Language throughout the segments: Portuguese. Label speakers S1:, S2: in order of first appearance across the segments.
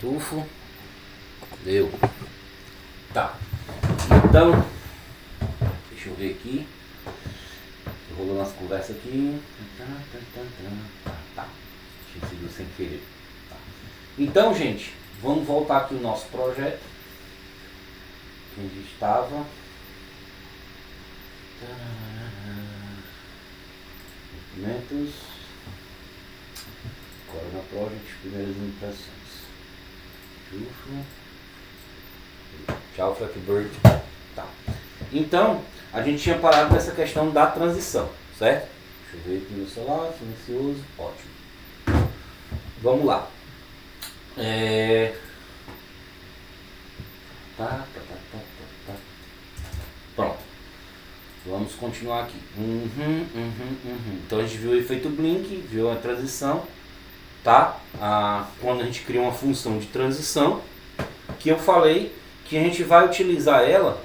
S1: Tufo. Deu. Tá. Então, deixa eu ver aqui. Tô rolando as conversas aqui. Tá. Tinha sido sem querer. Tá. Então, gente, vamos voltar aqui o nosso projeto. Que a gente estava. Documentos. Corona Project, primeiras impressões. Tchau, Flappy Bird. Tá. Então, a gente tinha parado nessa questão da transição, certo? Deixa eu ver aqui no celular, silencioso, ótimo. Vamos lá. Pronto. Vamos continuar aqui. Então a gente viu o efeito Blink, viu a transição, tá? Quando a gente cria uma função de transição, que eu falei que a gente vai utilizar ela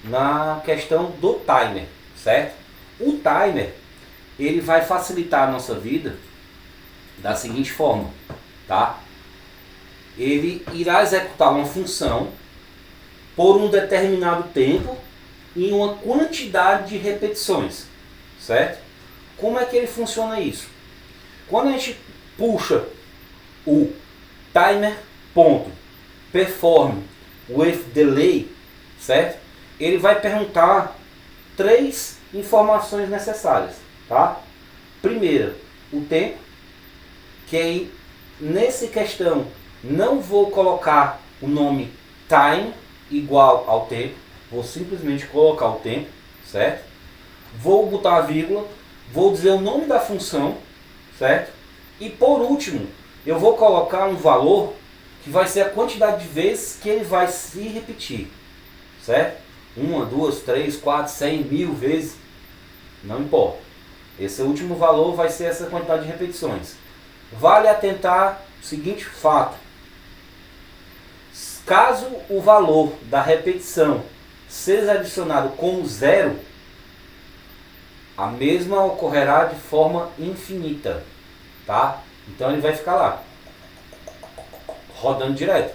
S1: na questão do timer, certo? O timer, ele vai facilitar a nossa vida da seguinte forma, tá? Ele irá executar uma função por um determinado tempo em uma quantidade de repetições, certo? Como é que ele funciona isso? Quando a gente puxa o timer.perform with delay, certo? Ele vai perguntar 3 informações necessárias, tá? Primeira, o tempo, que aí nessa questão não vou colocar o nome time igual ao tempo, vou simplesmente colocar o tempo, certo? Vou botar a vírgula, vou dizer o nome da função, certo? E por último, eu vou colocar um valor que vai ser a quantidade de vezes que ele vai se repetir, certo? 1, 2, 3, 4, 100, 1000 vezes, não importa. Esse último valor vai ser essa quantidade de repetições. Vale atentar o seguinte fato: caso o valor da repetição seja adicionado com 0, a mesma ocorrerá de forma infinita, tá? Então ele vai ficar lá, rodando direto.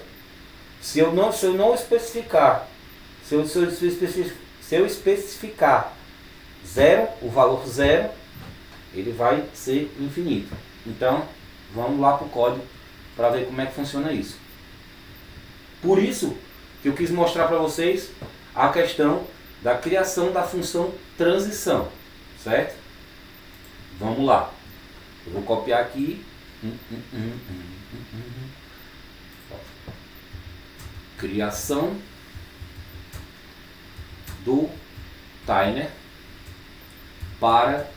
S1: Se eu não especificar, se eu especificar 0, o valor 0, ele vai ser infinito. Então, vamos lá para o código para ver como é que funciona isso. Por isso que eu quis mostrar para vocês a questão da criação da função transição, certo? Vamos lá. Eu vou copiar aqui. Criação do timer para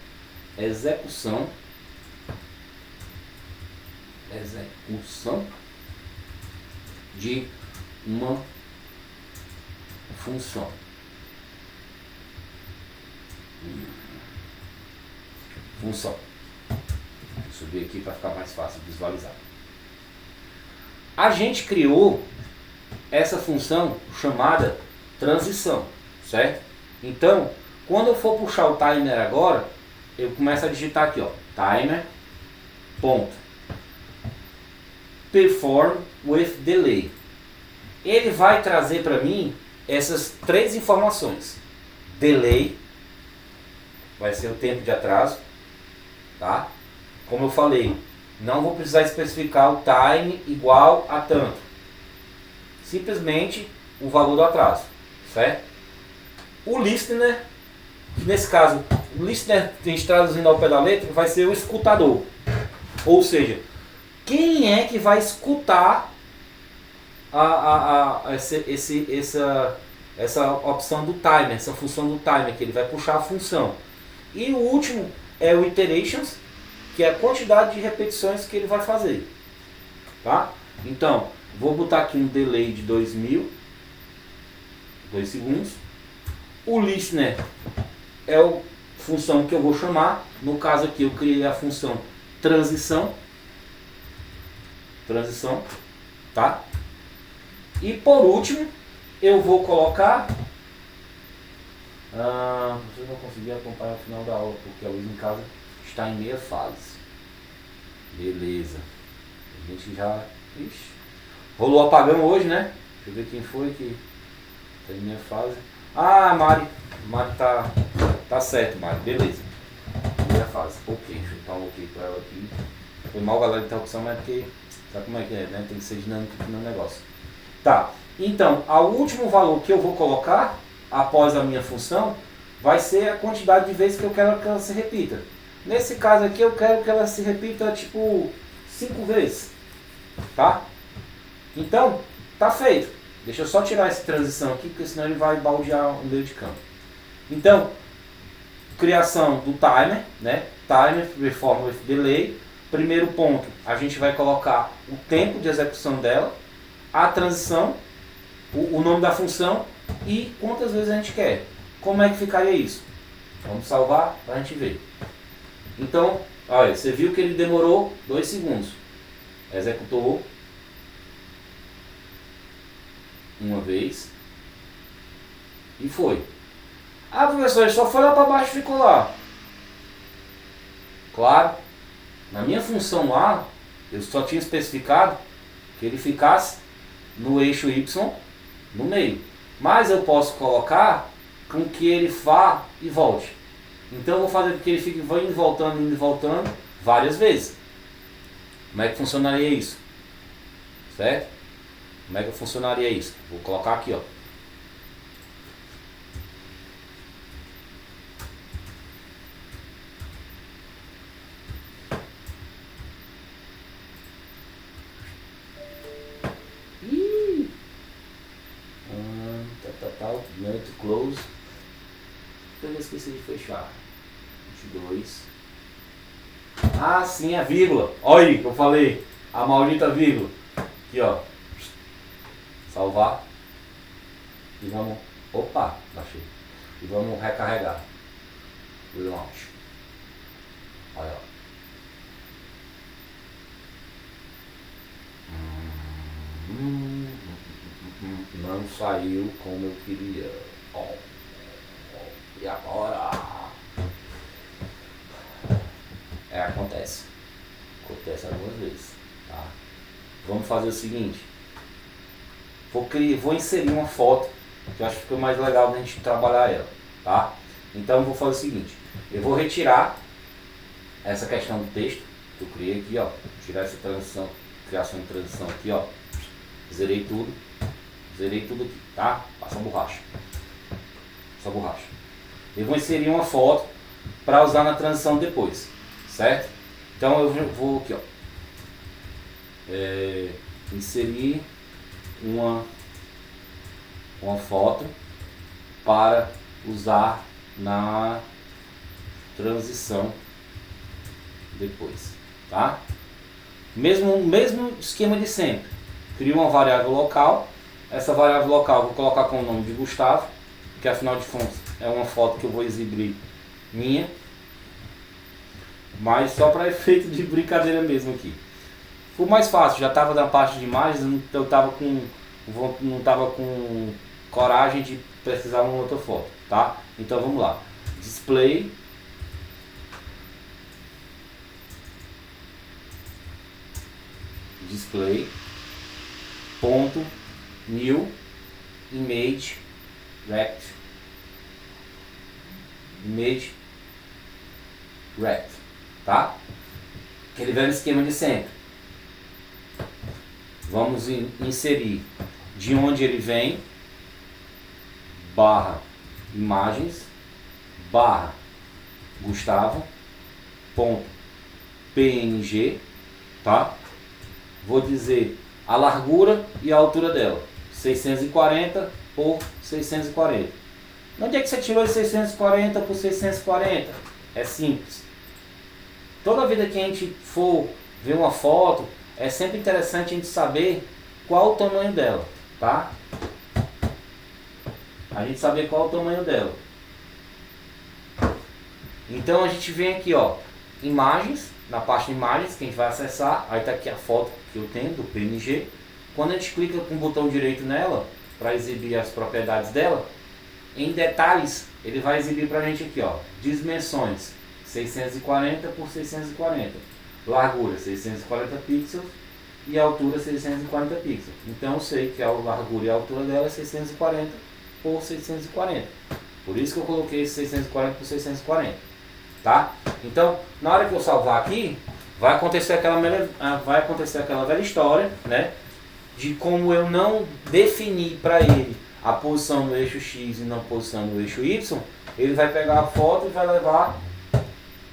S1: execução de uma função. Função. Vou subir aqui para ficar mais fácil de visualizar. A gente criou essa função chamada transição, certo? Então, quando eu for puxar o timer agora, eu começo a digitar aqui, ó, timer ponto perform with delay. Ele vai trazer para mim essas 3 informações. Delay vai ser o tempo de atraso, tá? Como eu falei, não vou precisar especificar o time igual a tanto. Simplesmente o valor do atraso, certo? O listener, nesse caso, o listener, a gente traduzindo ao pé da letra, vai ser o escutador. Ou seja, quem é que vai escutar essa opção do timer, essa função do timer, que ele vai puxar a função. E o último é o iterations, que é a quantidade de repetições que ele vai fazer, tá? Então, vou botar aqui um delay de 2000, 2 segundos. O listener é a função que eu vou chamar. No caso aqui eu criei a função transição, tá? E por último, eu vou colocar... vocês vão conseguir acompanhar o final da aula, porque a luz em casa está em meia fase. Beleza. A gente já... Ixi. Rolou apagão hoje, né? Deixa eu ver quem foi que terminei a fase. Ah, Mari. Mari tá certo, Mari. Beleza. Primeira fase. Ok, deixa eu dar um ok pra ela aqui. Foi mal, galera, de interrupção, mas é porque sabe como é que é, né? Tem que ser dinâmico no negócio. Tá. Então, o último valor que eu vou colocar após a minha função vai ser a quantidade de vezes que eu quero que ela se repita. Nesse caso aqui, eu quero que ela se repita tipo 5 vezes. Tá? Então, tá feito. Deixa eu só tirar essa transição aqui, porque senão ele vai baldear o meio de campo. Então, criação do timer, né? Timer, perform with delay. Primeiro ponto, a gente vai colocar o tempo de execução dela, a transição, o nome da função e quantas vezes a gente quer. Como é que ficaria isso? Vamos salvar para a gente ver. Então, olha, você viu que ele demorou 2 segundos. Executou uma vez e foi. Ah, professor, ele só foi lá para baixo e ficou lá. Claro, na minha função lá, eu só tinha especificado que ele ficasse no eixo Y no meio. Mas eu posso colocar com que ele vá e volte. Então eu vou fazer com que ele fique indo e voltando várias vezes. Como é que funcionaria isso? Certo? Como é que funcionaria isso? Vou colocar aqui, ó. Minute close. Eu esqueci de fechar. 22. Ah, sim, a vírgula. Olha aí que eu falei. A maldita vírgula. Aqui, ó. Salvar. E vamos. Opa, baixei. E vamos recarregar. Relaunch. Olha, ó. Não saiu como eu queria. E agora? Acontece. Acontece algumas vezes. Tá? Vamos fazer o seguinte. Vou inserir uma foto que eu acho que fica mais legal da gente trabalhar ela. Tá? Então eu vou fazer o seguinte. Eu vou retirar essa questão do texto que eu criei aqui, ó. Tirar essa transição, criação de transição aqui, ó. Zerei tudo aqui, tá? Passa a borracha. Passa a borracha. Eu vou inserir uma foto para usar na transição depois, certo? Então eu vou aqui, ó. Inserir uma foto para usar na transição depois, tá? Mesmo esquema de sempre. Crio uma variável local. Essa variável local eu vou colocar com o nome de Gustavo, que afinal de contas é uma foto que eu vou exibir minha, mas só para efeito de brincadeira mesmo aqui. Foi mais fácil, já estava na parte de imagens, eu não estava com coragem de precisar de uma outra foto, tá? Então vamos lá. Display ponto new image rect, tá? Aquele velho esquema de sempre. Vamos inserir de onde ele vem, barra imagens, barra Gustavo, ponto png, tá? Vou dizer a largura e a altura dela, 640 por 640. Onde é que você tirou de 640 por 640? É simples. Toda vida que a gente for ver uma foto, é sempre interessante a gente saber qual o tamanho dela, tá? A gente saber qual o tamanho dela. Então a gente vem aqui, ó, imagens, na parte de imagens que a gente vai acessar, aí tá aqui a foto que eu tenho do PNG. Quando a gente clica com o botão direito nela, para exibir as propriedades dela, em detalhes, ele vai exibir pra gente aqui, ó, dimensões, 640 por 640, largura, 640 pixels, e a altura 640 pixels. Então eu sei que a largura e a altura dela é 640 por 640. Por isso que eu coloquei 640 por 640. Tá? Então, na hora que eu salvar aqui, vai acontecer aquela velha história, né? De como eu não defini para ele a posição no eixo X e não a posição no eixo Y, ele vai pegar a foto e vai levar,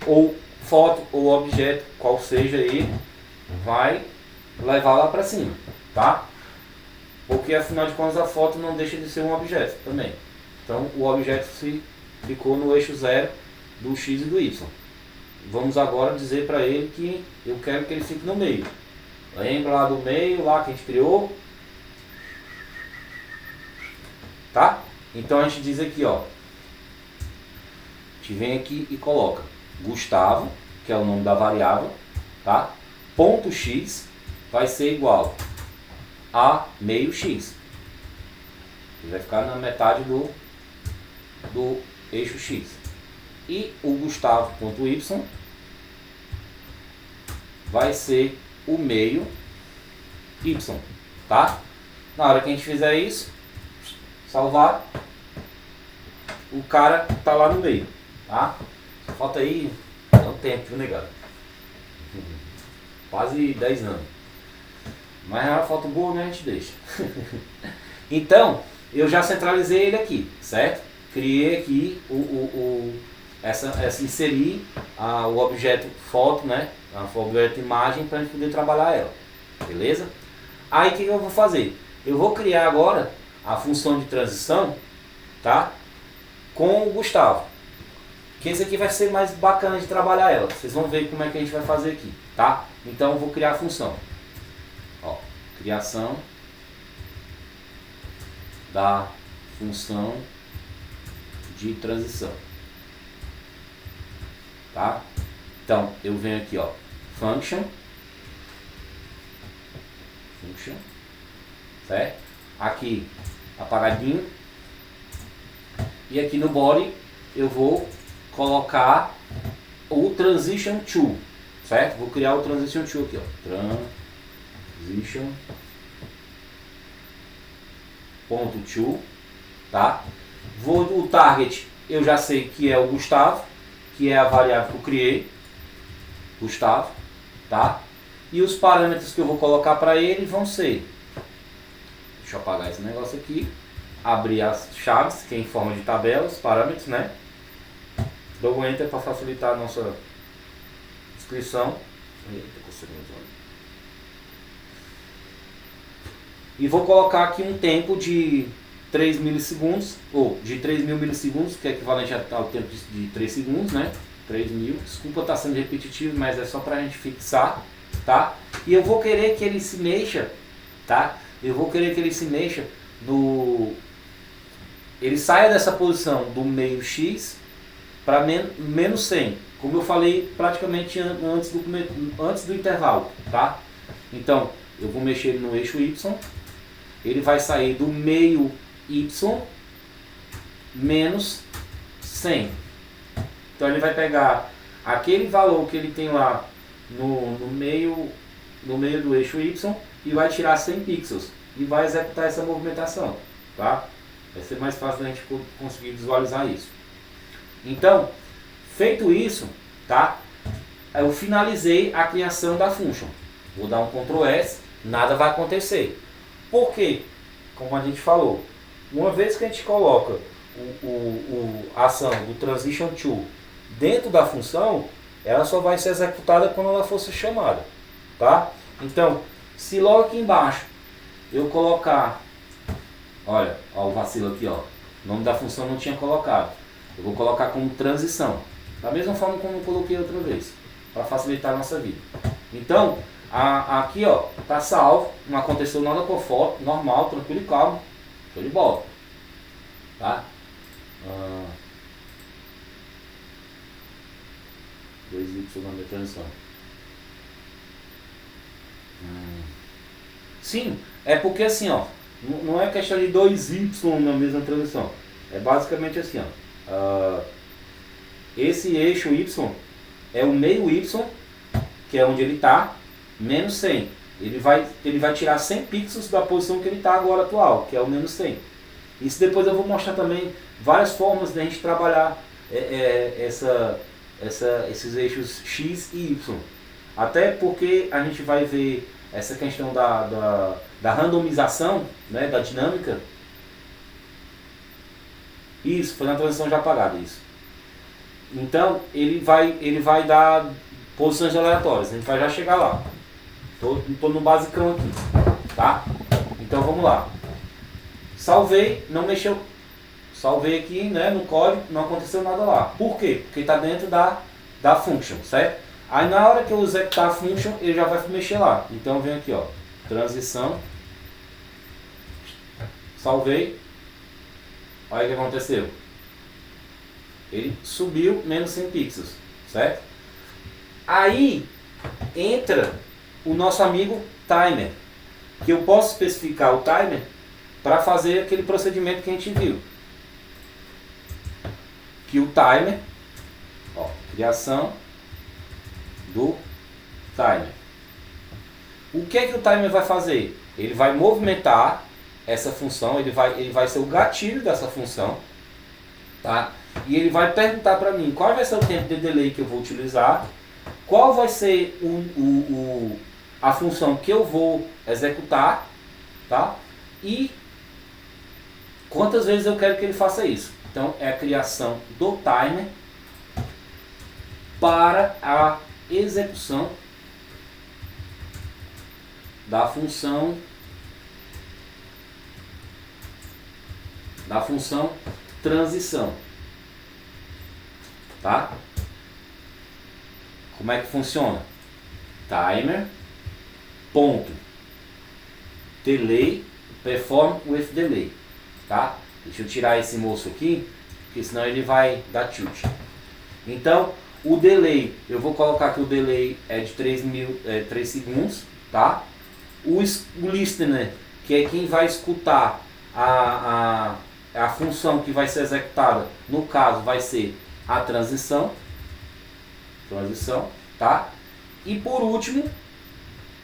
S1: ou foto ou objeto, qual seja ele, vai levar lá para cima, tá? Porque afinal de contas a foto não deixa de ser um objeto também. Então o objeto ficou no eixo 0 do X e do Y. Vamos agora dizer para ele que eu quero que ele fique no meio. Lembra lá do meio, lá que a gente criou? Tá? Então a gente diz aqui, ó. A gente vem aqui e coloca Gustavo, que é o nome da variável, tá? Ponto X vai ser igual a meio X. Ele vai ficar na metade do eixo X. E o Gustavo.y vai ser o meio Y, tá? Na hora que a gente fizer isso, salvar, o cara tá lá no meio, tá? Só falta aí um tempo, viu, negado? Quase 10 anos. Mas é uma foto boa, né? A gente deixa. Então, eu já centralizei ele aqui, certo? Criei aqui inserir o objeto foto, né? O objeto imagem para a gente poder trabalhar ela, beleza? Aí o que eu vou fazer? Eu vou criar agora a função de transição, tá? Com o Gustavo. Que esse aqui vai ser mais bacana de trabalhar ela. Vocês vão ver como é que a gente vai fazer aqui, tá? Então eu vou criar a função. Ó, criação da função de transição, tá? Então eu venho aqui, ó, function, certo? Aqui apagadinho, e aqui no body eu vou colocar o transition to, certo? Vou criar o transition to aqui, ó, transition ponto to, tá? O target eu já sei que é o Gustavo, que é a variável que eu criei, Gustavo, tá? E os parâmetros que eu vou colocar para ele vão ser, deixa eu apagar esse negócio aqui, abrir as chaves, que é em forma de tabela, os parâmetros, né? Dou um Enter para facilitar a nossa descrição. E vou colocar aqui um tempo de 3 milissegundos, ou de 3.000 milissegundos, que é equivalente ao tempo de 3 segundos, né? 3.000, desculpa estar sendo repetitivo, mas é só para a gente fixar, tá? E eu vou querer que ele se mexa, tá? Eu vou querer que ele se mexa ele saia dessa posição do meio X para menos 100, como eu falei praticamente antes do intervalo, tá? Então, eu vou mexer no eixo Y, ele vai sair do meio Y menos 100. Então ele vai pegar aquele valor que ele tem lá no meio do eixo Y e vai tirar 100 pixels e vai executar essa movimentação, tá? Vai ser mais fácil da gente conseguir visualizar isso. Então, feito isso, tá? Eu finalizei a criação da function. Vou dar um Ctrl S, nada vai acontecer. Por quê? Como a gente falou, uma vez que a gente coloca a ação do transition to dentro da função, ela só vai ser executada quando ela for ser chamada, tá? Então, se logo aqui embaixo eu colocar, olha, ó, o vacilo aqui, ó, o nome da função não tinha colocado, eu vou colocar como transição, da mesma forma como eu coloquei outra vez, para facilitar a nossa vida. Então, aqui, ó, tá salvo, não aconteceu nada com a foto, normal, tranquilo e calmo, show de bola, tá? 2Y na minha transição. Sim, é porque assim, ó, não é questão de 2Y na mesma transição, é basicamente assim, ó, esse eixo Y é o meio Y, que é onde ele está, menos 100. ele vai tirar 100 pixels da posição que ele está agora atual, que é o menos 100. Isso depois eu vou mostrar também várias formas de a gente trabalhar esses eixos X e Y. Até porque a gente vai ver essa questão da randomização, né, da dinâmica. Isso, foi na transição já apagada, isso. Então, ele vai dar posições aleatórias, a gente vai já chegar lá. Tô no basicão aqui, tá? Então vamos lá. Salvei, não mexeu. Salvei aqui, né, no código, não aconteceu nada lá. Por quê? Porque está dentro da function, certo? Aí na hora que eu executar a function, ele já vai mexer lá. Então eu venho aqui, ó, transição. Salvei. Olha o que aconteceu. Ele subiu menos 100 pixels, certo? Aí entra o nosso amigo timer, que eu posso especificar o timer para fazer aquele procedimento que a gente viu. Que o timer, ó, criação do timer. O que é que o timer vai fazer? Ele vai movimentar essa função, ele vai ser o gatilho dessa função, tá? E ele vai perguntar para mim qual vai ser o tempo de delay que eu vou utilizar, qual vai ser a função que eu vou executar, tá? E quantas vezes eu quero que ele faça isso. Então é a criação do timer para a execução da função transição, tá? Como é que funciona? Timer ponto delay perform with delay, tá? Deixa eu tirar esse moço aqui, porque senão ele vai dar tilt. Então o delay, eu vou colocar que o delay é de 3 segundos, tá? O listener, que é quem vai escutar a função que vai ser executada, no caso vai ser a transição, tá? E por último,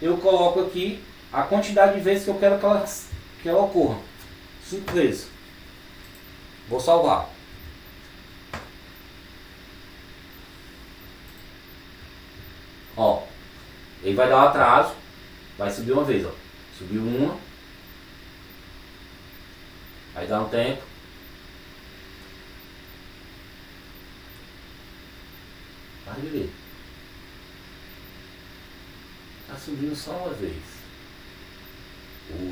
S1: eu coloco aqui a quantidade de vezes que eu quero que ela ocorra. 5 vezes. Vou salvar. Ó, ele vai dar um atraso, vai subir uma vez, ó. Subiu uma. Aí dá um tempo. Vai ver. Tá subindo só uma vez.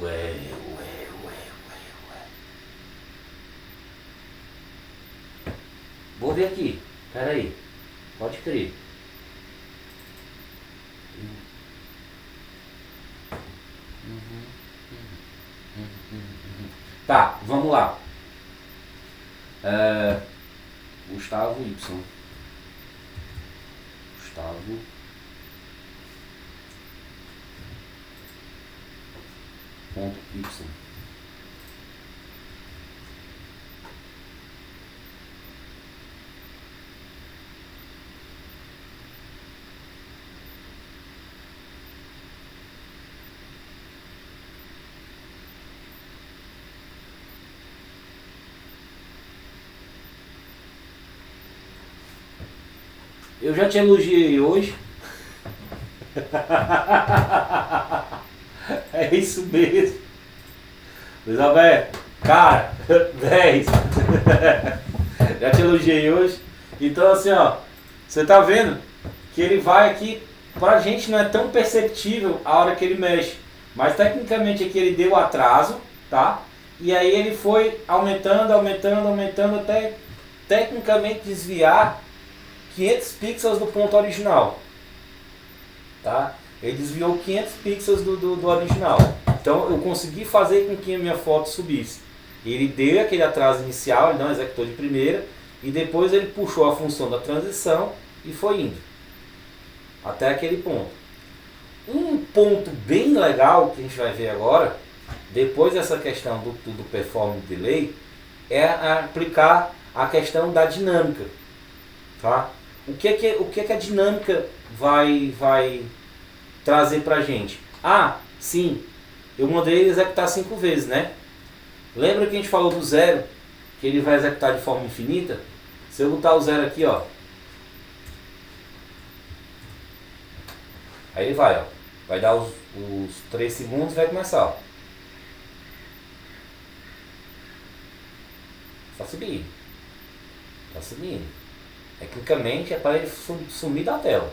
S1: Ué. Vou ver aqui. Pera aí. Pode crer. Tá, vamos lá. Gustavo Y. Gustavo. Ponto Y. Eu já te elogiei hoje. É isso mesmo. Luiz Alberto, cara, 10. Já te elogiei hoje. Então assim, ó, você tá vendo que ele vai aqui, pra gente não é tão perceptível a hora que ele mexe. Mas tecnicamente aqui ele deu atraso, tá? E aí ele foi aumentando até tecnicamente desviar 500 pixels do ponto original, tá? Ele desviou 500 pixels do original. Então eu consegui fazer com que a minha foto subisse. Ele deu aquele atraso inicial, ele não executou de primeira, e depois ele puxou a função da transição e foi indo até aquele ponto. Um ponto bem legal que a gente vai ver agora, depois dessa questão do performance delay, é aplicar a questão da dinâmica, tá? O que é que a dinâmica vai trazer para a gente? Ah, sim, eu mandei ele executar 5 vezes, né? Lembra que a gente falou do zero, que ele vai executar de forma infinita? Se eu botar o zero aqui, ó, aí ele vai, ó, vai dar os 3 segundos e vai começar, ó. Tá subindo, tá subindo. Tecnicamente é para ele sumir da tela.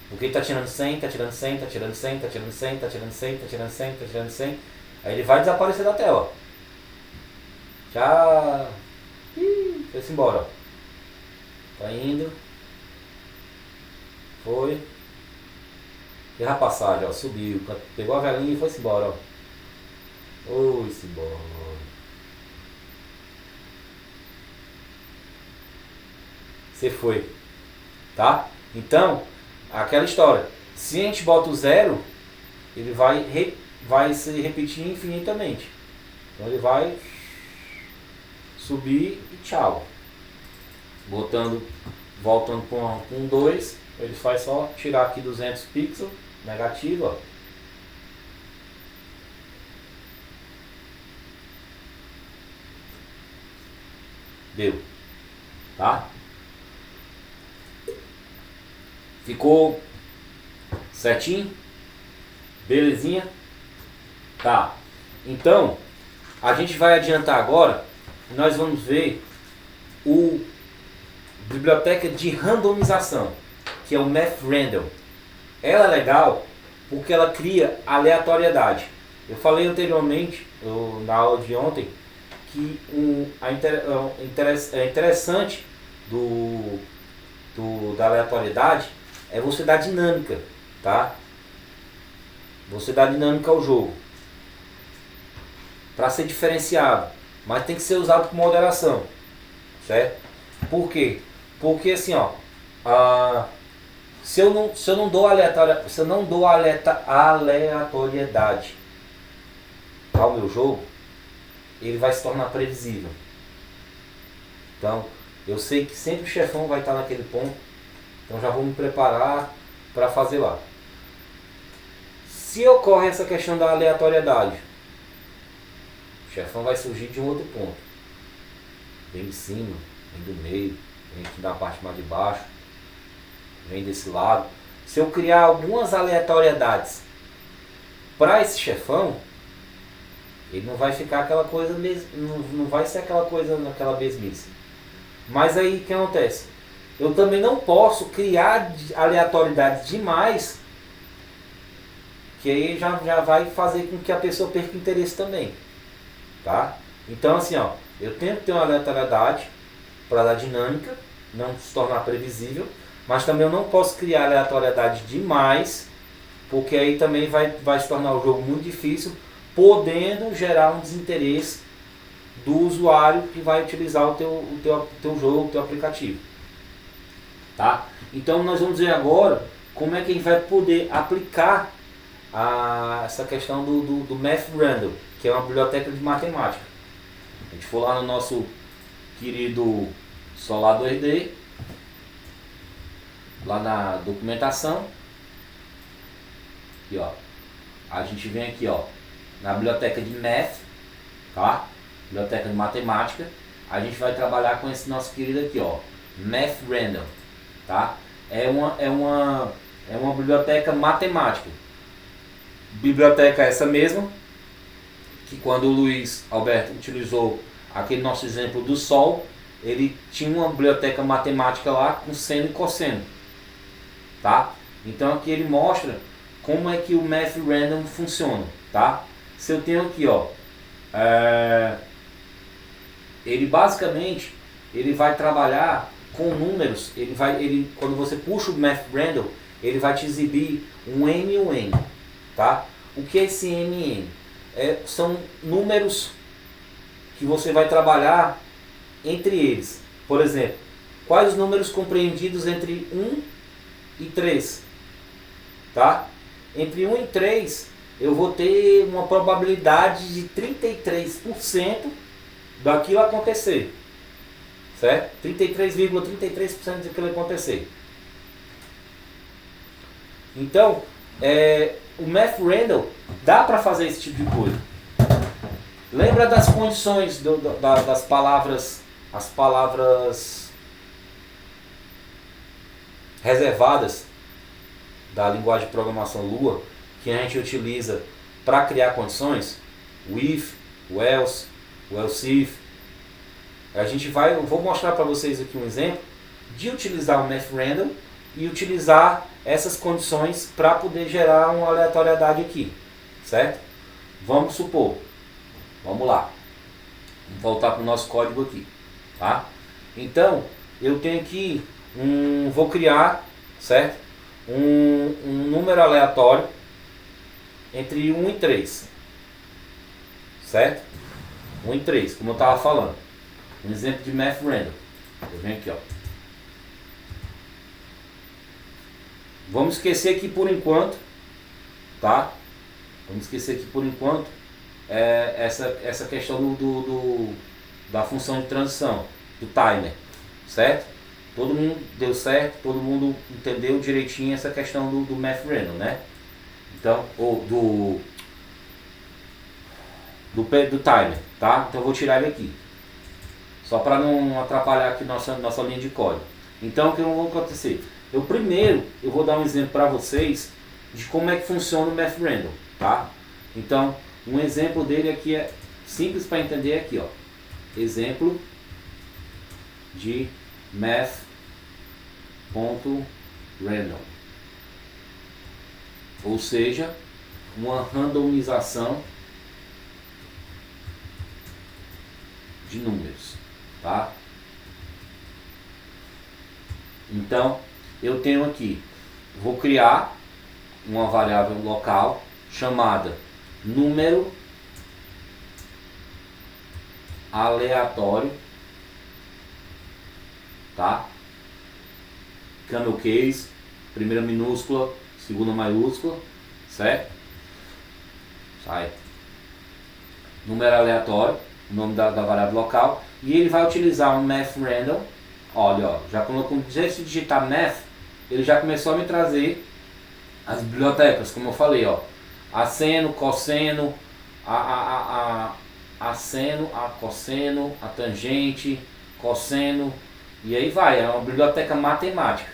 S1: Porque ele tá tirando 100, tá tirando 100, tá tirando 100, tá tirando 100, tá tirando 100, tá tirando 100, tá tirando 100. Aí ele vai desaparecer da tela. Já. Foi-se embora. Tá indo. Foi. Erra a passagem, ó. Subiu. Pegou a velhinha e foi-se embora, ó. Foi-se embora. Você foi. Tá? Então, aquela história. Se a gente bota o zero, ele vai se repetir infinitamente. Então ele vai subir e tchau. Voltando com um 2, ele faz só tirar aqui 200 pixels, negativo, ó. Deu. Tá? Ficou certinho? Belezinha? Tá. Então, a gente vai adiantar agora. Nós vamos ver o biblioteca de randomização, que é o MathRandom. Ela é legal porque ela cria aleatoriedade. Eu falei anteriormente, na aula de ontem, que é interessante da aleatoriedade é você dar dinâmica, tá? Você dá dinâmica ao jogo para ser diferenciado, mas tem que ser usado com moderação, certo? Por quê? Porque assim, ó, se eu não dou aleatoriedade ao meu jogo, ele vai se tornar previsível. Então, eu sei que sempre o chefão vai estar naquele ponto, então já vou me preparar para fazer lá. Se ocorre essa questão da aleatoriedade, o chefão vai surgir de um outro ponto. Vem de cima, vem do meio, vem aqui da parte mais de baixo, vem desse lado. Se eu criar algumas aleatoriedades para esse chefão, ele não vai ficar aquela coisa, não vai ser aquela coisa naquela mesmice. Mas aí o que acontece? Eu também não posso criar aleatoriedade demais, que aí já vai fazer com que a pessoa perca interesse também. Tá? Então assim, ó, eu tenho que ter uma aleatoriedade para dar dinâmica, não se tornar previsível, mas também eu não posso criar aleatoriedade demais, porque aí também vai se tornar o jogo muito difícil, podendo gerar um desinteresse do usuário que vai utilizar o teu jogo, o teu aplicativo. Tá? Então nós vamos ver agora como é que a gente vai poder aplicar essa questão do MathRandom, que é uma biblioteca de matemática. A gente for lá no nosso querido Solar 2D, lá na documentação, aqui, ó, a gente vem aqui, ó, na biblioteca de Math, tá? Biblioteca de matemática, a gente vai trabalhar com esse nosso querido aqui, ó, MathRandom, tá? É uma biblioteca matemática. Biblioteca essa mesma que quando o Luiz Alberto utilizou aquele nosso exemplo do Sol, ele tinha uma biblioteca matemática lá com seno e cosseno, tá? Então aqui ele mostra como é que o MathRandom funciona, tá? Se eu tenho aqui, ó, ele basicamente ele vai trabalhar com números. Quando você puxa o MathRandom, ele vai te exibir um M e um N, tá? O que é esse M e N? São números que você vai trabalhar entre eles. Por exemplo, quais os números compreendidos entre 1 e 3? Tá? Entre 1 e 3, eu vou ter uma probabilidade de 33% daquilo acontecer. Certo? 33,33% daquilo acontecer. Então, o math random dá para fazer esse tipo de coisa. Lembra das condições das palavras, as palavras reservadas da linguagem de programação Lua, que a gente utiliza para criar condições? O if, o else, o else if. Eu vou mostrar para vocês aqui um exemplo de utilizar o math random e utilizar essas condições para poder gerar uma aleatoriedade aqui, certo? Vamos supor, vamos lá, vamos voltar para o nosso código aqui, tá? Então, eu tenho aqui vou criar, certo? Um número aleatório entre 1 e 3, certo? 1 e 3, como eu estava falando. Um exemplo de math random. Eu venho aqui, ó. Vamos esquecer aqui por enquanto, tá? Vamos esquecer aqui por enquanto essa questão da função de transição, do timer, certo? Todo mundo deu certo, todo mundo entendeu direitinho essa questão do math random, né? Então, ou do timer, tá? Então eu vou tirar ele aqui, só para não atrapalhar aqui nossa linha de código. Então, o que vai acontecer? Eu vou dar um exemplo para vocês de como é que funciona o math random, tá? Então, um exemplo dele aqui é simples para entender aqui, ó. Exemplo de math.random, ou seja, uma randomização de números, tá? Então, eu tenho aqui, vou criar uma variável local chamada número aleatório, tá? Camel case, primeira minúscula, segunda maiúscula, certo? Sai. Número aleatório, o nome da variável local, e ele vai utilizar um math random. Olha, ó, já quando eu comecei a digitar math, ele já começou a me trazer as bibliotecas, como eu falei, ó, asseno, cosseno, asseno, a cosseno, a tangente, cosseno, e aí vai, é uma biblioteca matemática,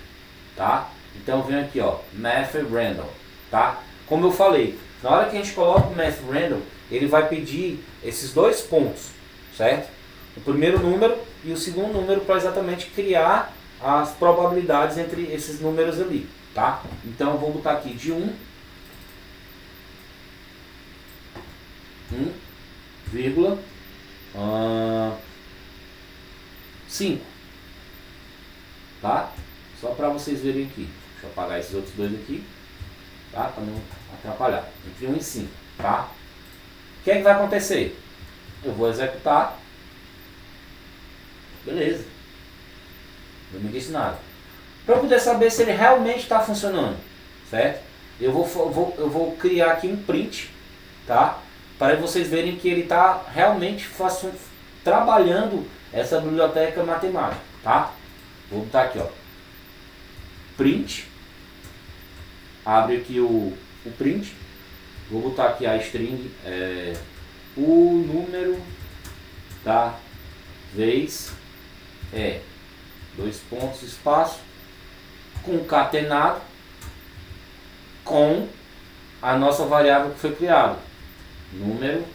S1: tá? Então eu venho aqui, ó, math random, tá? Como eu falei, na hora que a gente coloca o math random, ele vai pedir esses dois pontos, certo? O primeiro número e o segundo número para exatamente criar as probabilidades entre esses números ali, tá? Então eu vou botar aqui de 1,5, tá? Só para vocês verem aqui. Deixa eu apagar esses outros dois aqui, tá? Para não atrapalhar. Entre 1 e 5, tá? O que é que vai acontecer? Eu vou executar. Beleza. Não me disse nada. Para poder saber se ele realmente está funcionando, certo? Eu vou criar aqui um print, tá? Para vocês verem que ele está realmente trabalhando essa biblioteca matemática, tá? Vou botar aqui, ó, print. Abre aqui o print. Vou botar aqui a string, o número da vez é, dois pontos, espaço, concatenado com a nossa variável que foi criada, número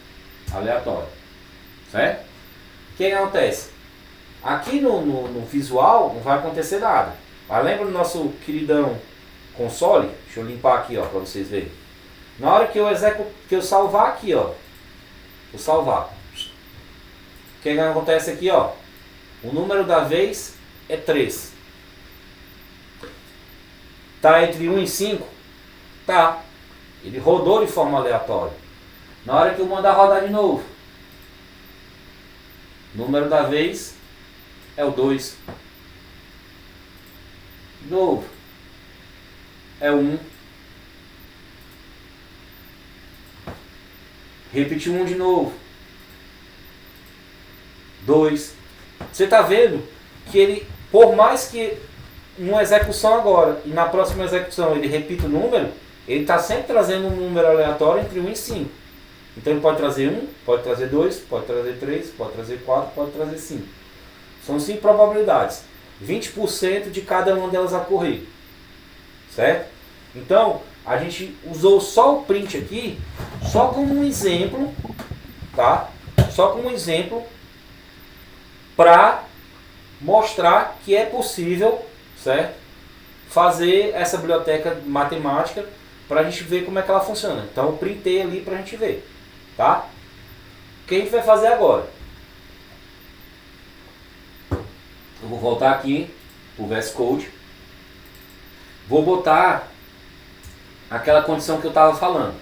S1: aleatório, certo? O que acontece? Aqui no visual não vai acontecer nada. Mas lembra do nosso queridão console? Deixa eu limpar aqui, ó, para vocês verem. Na hora que eu salvar aqui, ó, vou salvar. O que acontece aqui, ó? O número da vez é 3. Tá entre 1 e 5? Tá. Ele rodou de forma aleatória. Na hora que eu mandar rodar de novo, o número da vez é o 2. De novo, é 1. Repetir 1 de novo. 2. Você está vendo que ele, por mais que numa execução agora e na próxima execução ele repita o número, ele está sempre trazendo um número aleatório entre 1 e 5. Então ele pode trazer 1, pode trazer 2, pode trazer 3, pode trazer 4, pode trazer 5. São 5 probabilidades. 20% de cada uma delas ocorrer. Certo? Então, a gente usou só o print aqui, só como um exemplo, tá? Só como um exemplo para mostrar que é possível, certo? Fazer essa biblioteca matemática para a gente ver como é que ela funciona. Então eu printei ali para a gente ver, tá? O que a gente vai fazer agora? Eu vou voltar aqui para o VS Code. Vou botar aquela condição que eu estava falando,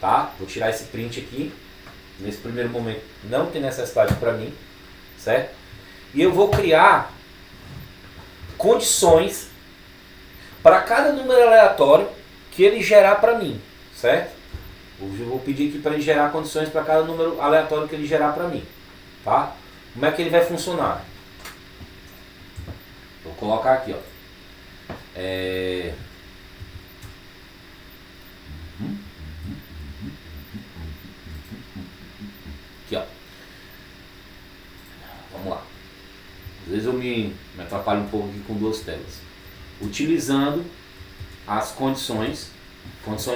S1: tá? Vou tirar esse print aqui. Nesse primeiro momento não tem necessidade para mim, certo? E eu vou criar condições para cada número aleatório que ele gerar para mim, certo? Eu vou pedir aqui para ele gerar condições para cada número aleatório que ele gerar para mim, tá? Como é que ele vai funcionar? Vou colocar aqui, ó. Aqui, ó. Vamos lá. Às vezes eu me atrapalho um pouco aqui com duas telas. Utilizando as condições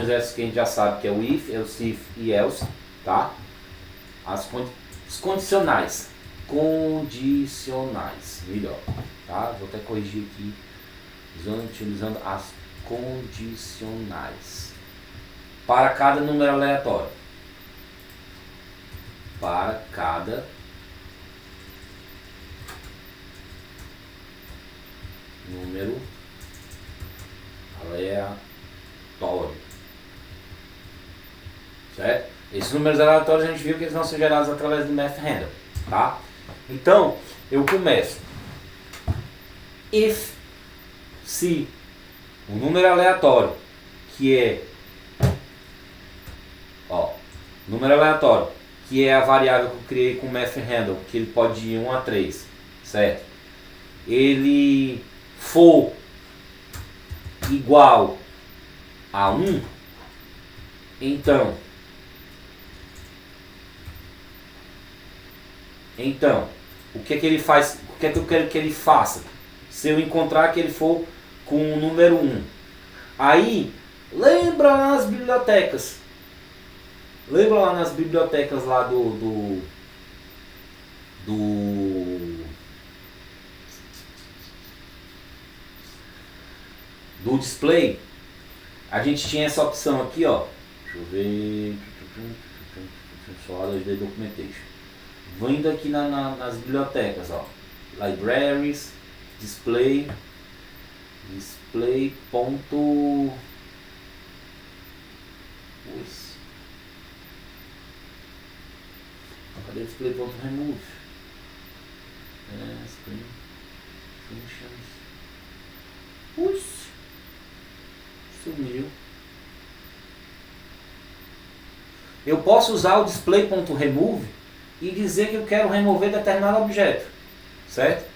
S1: essas que a gente já sabe que é o if, else if e else, tá? Os condicionais. Condicionais, melhor, tá? Vou até corrigir aqui, utilizando as condicionais para cada número aleatório. Para cada número aleatório, certo? Esses números aleatórios a gente viu que eles vão ser gerados através do math handle, tá? Então eu começo if, se o número aleatório que é, ó, número aleatório que é a variável que eu criei com o math handle, que ele pode ir de 1 a 3, certo? Ele for igual a 1, então o que é que ele faz? O que é que eu quero que ele faça? Se eu encontrar que ele for com o número 1, aí lembra lá nas bibliotecas. Lembra lá nas bibliotecas lá do display, a gente tinha essa opção aqui, ó. Deixa eu ver. Só da documentation. Vindo aqui nas bibliotecas, ó. Libraries, display ponto. Cadê o display ponto remove? Screen functions. Sumiu. Eu posso usar o display.remove e dizer que eu quero remover determinado objeto, certo?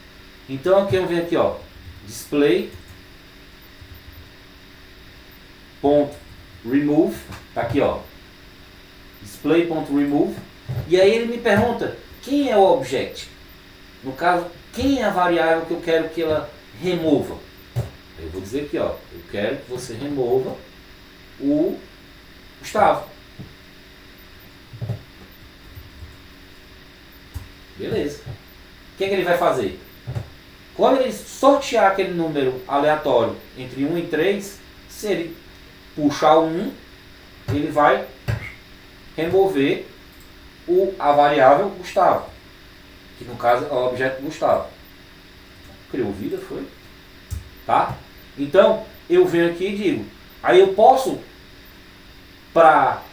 S1: Então aqui eu venho aqui, ó, display.remove, tá aqui, ó, display.remove, e aí ele me pergunta quem é o object, no caso, quem é a variável que eu quero que ela remova. Eu vou dizer aqui, ó, eu quero que você remova o Gustavo. Beleza. O que é que ele vai fazer? Quando ele sortear aquele número aleatório entre 1 e 3, se ele puxar o 1, ele vai remover a variável Gustavo, que no caso é o objeto Gustavo. Criou vida, foi? Tá? Então, eu venho aqui e digo, aí eu posso, para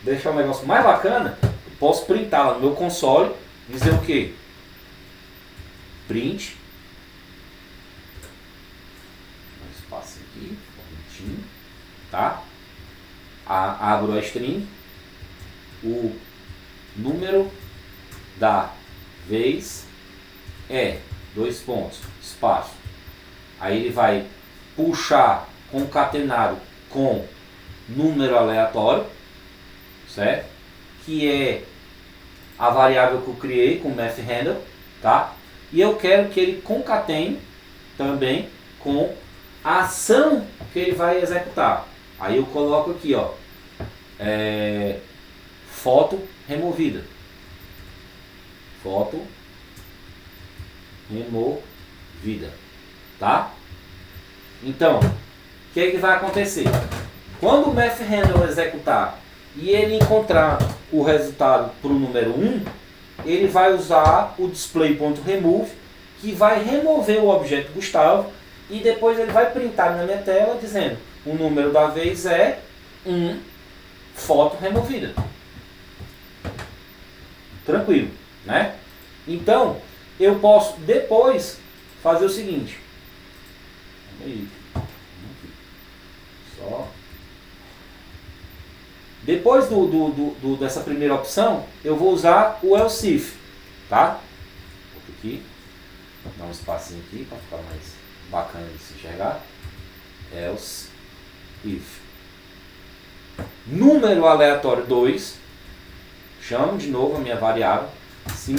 S1: deixar o negócio mais bacana, eu posso printar lá no meu console, dizer o que? Print, um espaço aqui, bonitinho, tá? Abro a string, o número da vez é, dois pontos, espaço. Aí ele vai puxar concatenado com número aleatório, certo? Que é a variável que eu criei com o mathhandle, tá? E eu quero que ele concatene também com a ação que ele vai executar. Aí eu coloco aqui, ó, foto removida. Foto removida, tá? Então, o que é que vai acontecer? Quando o mathhandle executar e ele encontrar o resultado para o número 1, ele vai usar o display.remove, que vai remover o objeto Gustavo, e depois ele vai printar na minha tela dizendo o número da vez é 1, foto removida. Tranquilo, né? Então, eu posso depois fazer o seguinte. Só. Depois dessa primeira opção, eu vou usar o else if, tá? Vou aqui, dar um espacinho aqui para ficar mais bacana de se enxergar. Else if. Número aleatório 2. Chamo de novo a minha variável. Se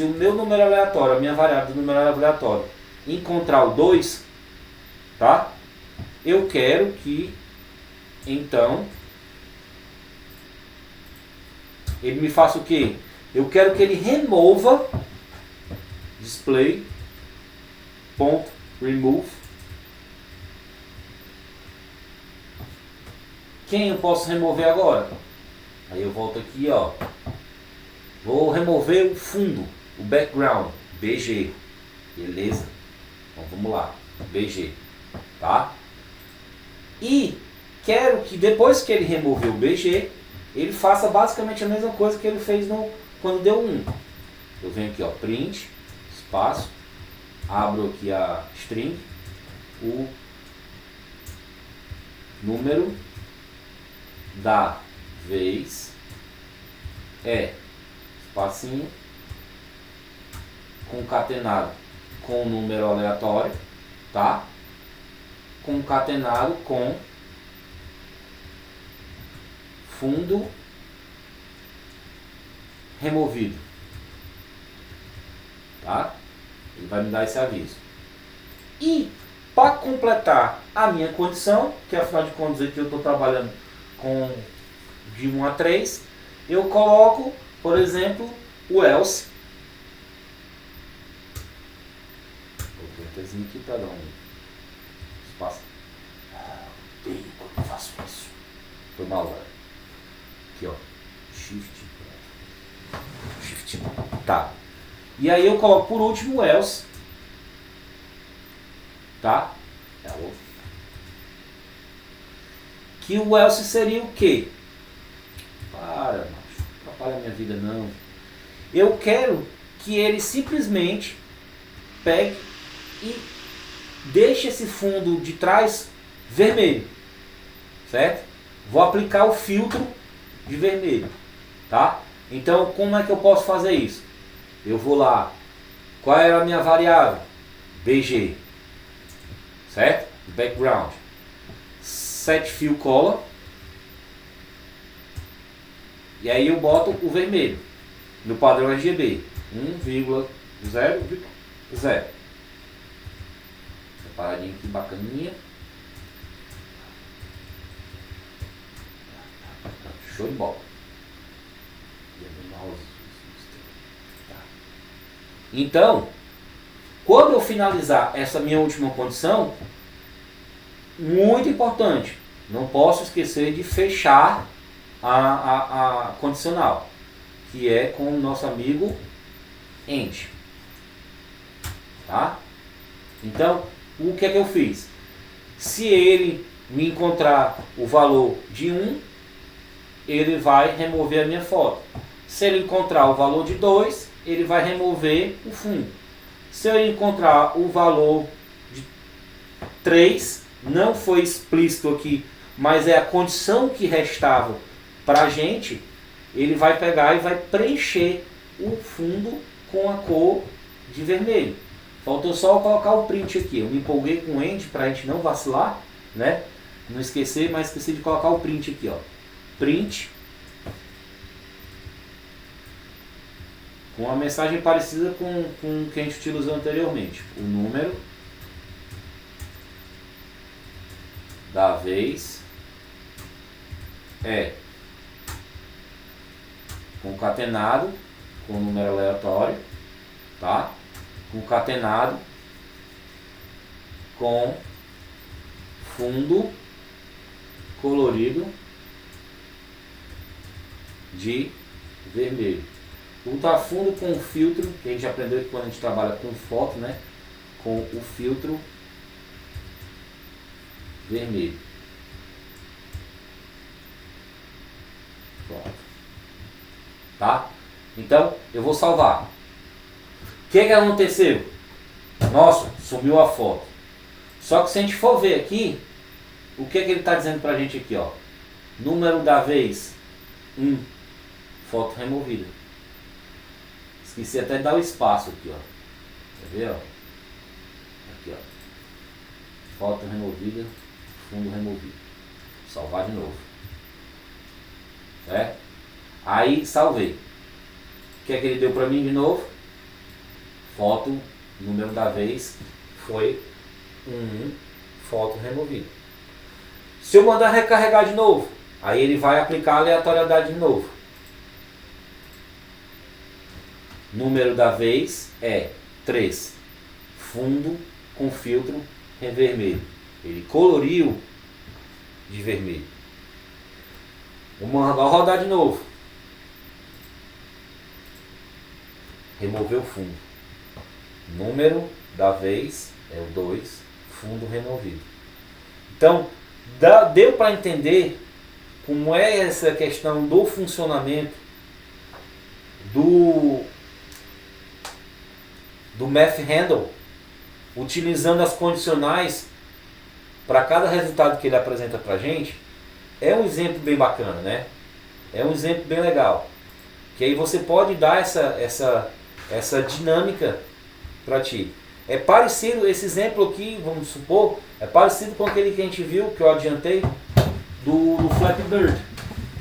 S1: o meu número aleatório, a minha variável do número aleatório, encontrar o 2, tá? Eu quero que, então, ele me faça o quê? Eu quero que ele remova display.remove. Quem eu posso remover agora? Aí eu volto aqui, ó. Vou remover o fundo, o background, BG. Beleza? Então vamos lá, BG, tá? E quero que depois que ele remover o BG, ele faça basicamente a mesma coisa que ele fez quando deu 1. Eu venho aqui, ó, print, espaço, abro aqui a string, o número da vez é espacinho concatenado com o número aleatório, tá? Concatenado com fundo removido, tá? Ele vai me dar esse aviso. E para completar a minha condição, que afinal de contas aqui eu estou trabalhando com de 1 a 3, eu coloco, por exemplo, o else. Vou ter aqui para dar um espaço. Odeio quando eu faço isso. Foi mal, galera. Aqui, ó. Shift. Tá. E aí eu coloco por último o else. Tá? Que o else seria o quê? Para, macho. Não atrapalha a minha vida, não. Eu quero que ele simplesmente pegue e deixe esse fundo de trás vermelho. Certo? Vou aplicar o filtro de vermelho. Tá? Então, como é que eu posso fazer isso? Eu vou lá. Qual era a minha variável? BG. Certo? Background. Set fill color. E aí eu boto o vermelho. No padrão RGB. 1,00. Separadinho aqui, bacaninha. Show de bola. Então, quando eu finalizar essa minha última condição, muito importante, não posso esquecer de fechar a condicional, que é com o nosso amigo end. Tá? Então, o que é que eu fiz? Se ele me encontrar o valor de 1, ele vai remover a minha foto. Se ele encontrar o valor de 2, ele vai remover o fundo. Se eu encontrar o valor de 3, não foi explícito aqui, mas é a condição que restava para a gente, ele vai pegar e vai preencher o fundo com a cor de vermelho. Faltou só colocar o print aqui. Eu me empolguei com o end para a gente não vacilar. né? Não esquecer, mas esqueci de colocar o print aqui, ó. Print com uma mensagem parecida com o que a gente utilizou anteriormente. O número da vez é concatenado com número aleatório, tá? Concatenado com fundo colorido de vermelho. Ultrafundo com filtro, que a gente aprendeu que quando a gente trabalha com foto, né? Com o filtro vermelho. Pronto. Tá? Então, eu vou salvar. O que aconteceu? Nossa, sumiu a foto. Só que se a gente for ver aqui, o que ele está dizendo pra gente aqui, ó? Número da vez 1, foto removida. Esqueci até de dar o espaço aqui, ó. Quer ver, ó? Aqui, ó. Foto removida, fundo removido. Salvar de novo. Certo? Aí salvei. O que ele deu pra mim de novo? Foto, número da vez foi 1, foto removida. Se eu mandar recarregar de novo, aí ele vai aplicar a aleatoriedade de novo. Número da vez é 3. Fundo com filtro vermelho. Ele coloriu de vermelho. Vamos rodar de novo. Remover o fundo. Número da vez é o 2. Fundo removido. Então, deu para entender como é essa questão do funcionamento do Math Handle, utilizando as condicionais para cada resultado que ele apresenta para a gente. É um exemplo bem bacana, né? É um exemplo bem legal. Que aí você pode dar essa dinâmica para ti. É parecido, esse exemplo aqui, vamos supor, é parecido com aquele que a gente viu, que eu adiantei, do Flappy Bird.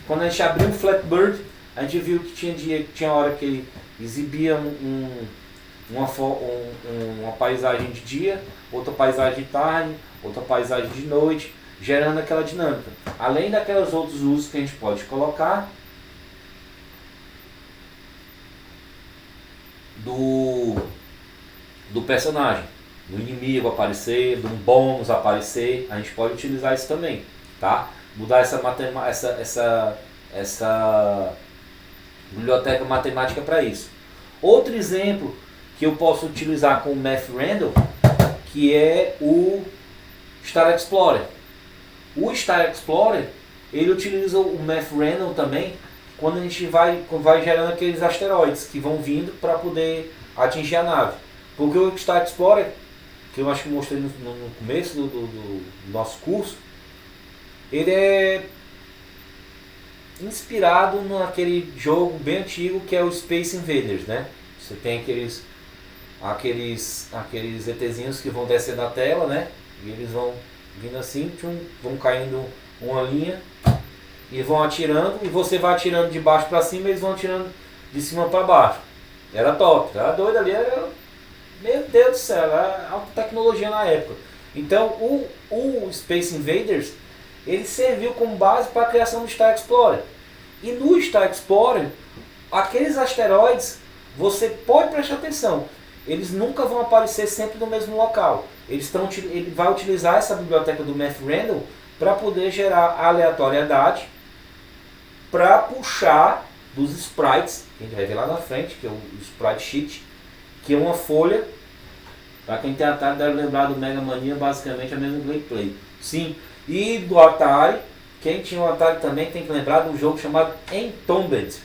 S1: Quando a gente abriu o Flappy Bird, a gente viu que tinha hora que ele exibia uma paisagem de dia, outra paisagem de tarde, outra paisagem de noite, gerando aquela dinâmica. Além daquelas outros usos que a gente pode colocar do personagem, do inimigo aparecer, do bônus aparecer, a gente pode utilizar isso também, tá? Mudar essa biblioteca matemática para isso. Outro exemplo que eu posso utilizar com o Math Random, que é o Star Explorer. O Star Explorer, ele utiliza o Math Random também quando a gente vai gerando aqueles asteroides que vão vindo para poder atingir a nave. Porque o Star Explorer, que eu acho que mostrei no começo do nosso curso, ele é inspirado naquele jogo bem antigo que é o Space Invaders, né? Você tem aqueles ETzinhos que vão descer na tela, né? E eles vão vindo assim, vão caindo uma linha e vão atirando, e você vai atirando de baixo para cima, e eles vão atirando de cima para baixo. Era top, era doido ali, meu Deus do céu, era alta tecnologia na época. Então o Space Invaders, ele serviu como base para a criação do Star Explorer. E no Star Explorer, aqueles asteroides, você pode prestar atenção, eles nunca vão aparecer sempre no mesmo local. Ele vai utilizar essa biblioteca do Math Random para poder gerar aleatoriedade, para puxar dos sprites, que a gente vai ver lá na frente, que é o Sprite Sheet, que é uma folha. Para quem tem Atari deve lembrar do Mega Mania, basicamente a mesma gameplay. Sim, e do Atari, quem tinha o Atari também tem que lembrar do jogo chamado Entombed.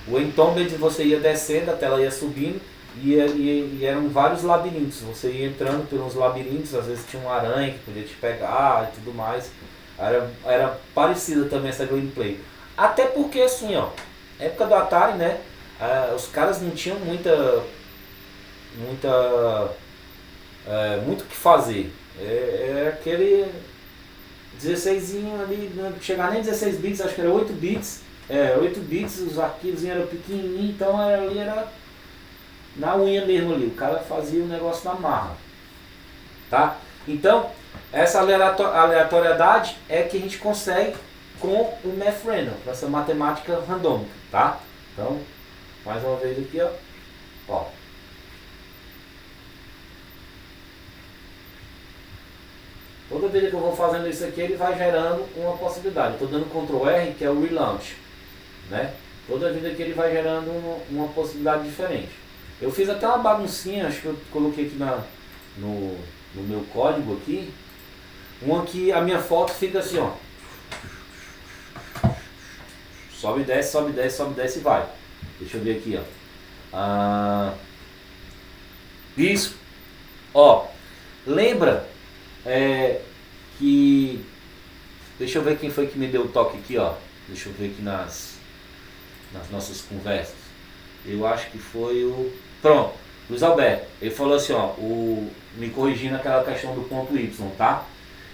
S1: O Entombed, você ia descendo, a tela ia subindo, e eram vários labirintos. Você ia entrando por uns labirintos, às vezes tinha uma aranha que podia te pegar e tudo mais. Era parecida também essa gameplay. Até porque assim, ó, época do Atari, né, os caras não tinham muito o que fazer. Era 16 ali, não chegar nem 16 bits, acho que era 8 bits. 8 bits, os arquivos eram pequenininhos, então ali era na unha mesmo ali. O cara fazia o negócio na marra. Tá? Então, essa aleatoriedade é que a gente consegue com o Math Random, com essa matemática randômica, tá? Então, mais uma vez aqui, ó. Toda vez que eu vou fazendo isso aqui, ele vai gerando uma possibilidade. Estou dando Ctrl R, que é o relaunch, né? Toda vez que ele vai gerando uma possibilidade diferente. Eu fiz até uma baguncinha, acho que eu coloquei aqui no meu código aqui, uma que a minha foto fica assim, ó. Sobe e desce, sobe e desce, sobe e desce e vai. Deixa eu ver aqui, ó. Isso. Ó. Lembra que... Deixa eu ver quem foi que me deu o toque aqui, ó. Deixa eu ver aqui nas nossas conversas. Eu acho que foi o... Pronto. Luiz Alberto. Ele falou assim, ó. Me corrigindo aquela questão do ponto Y, tá?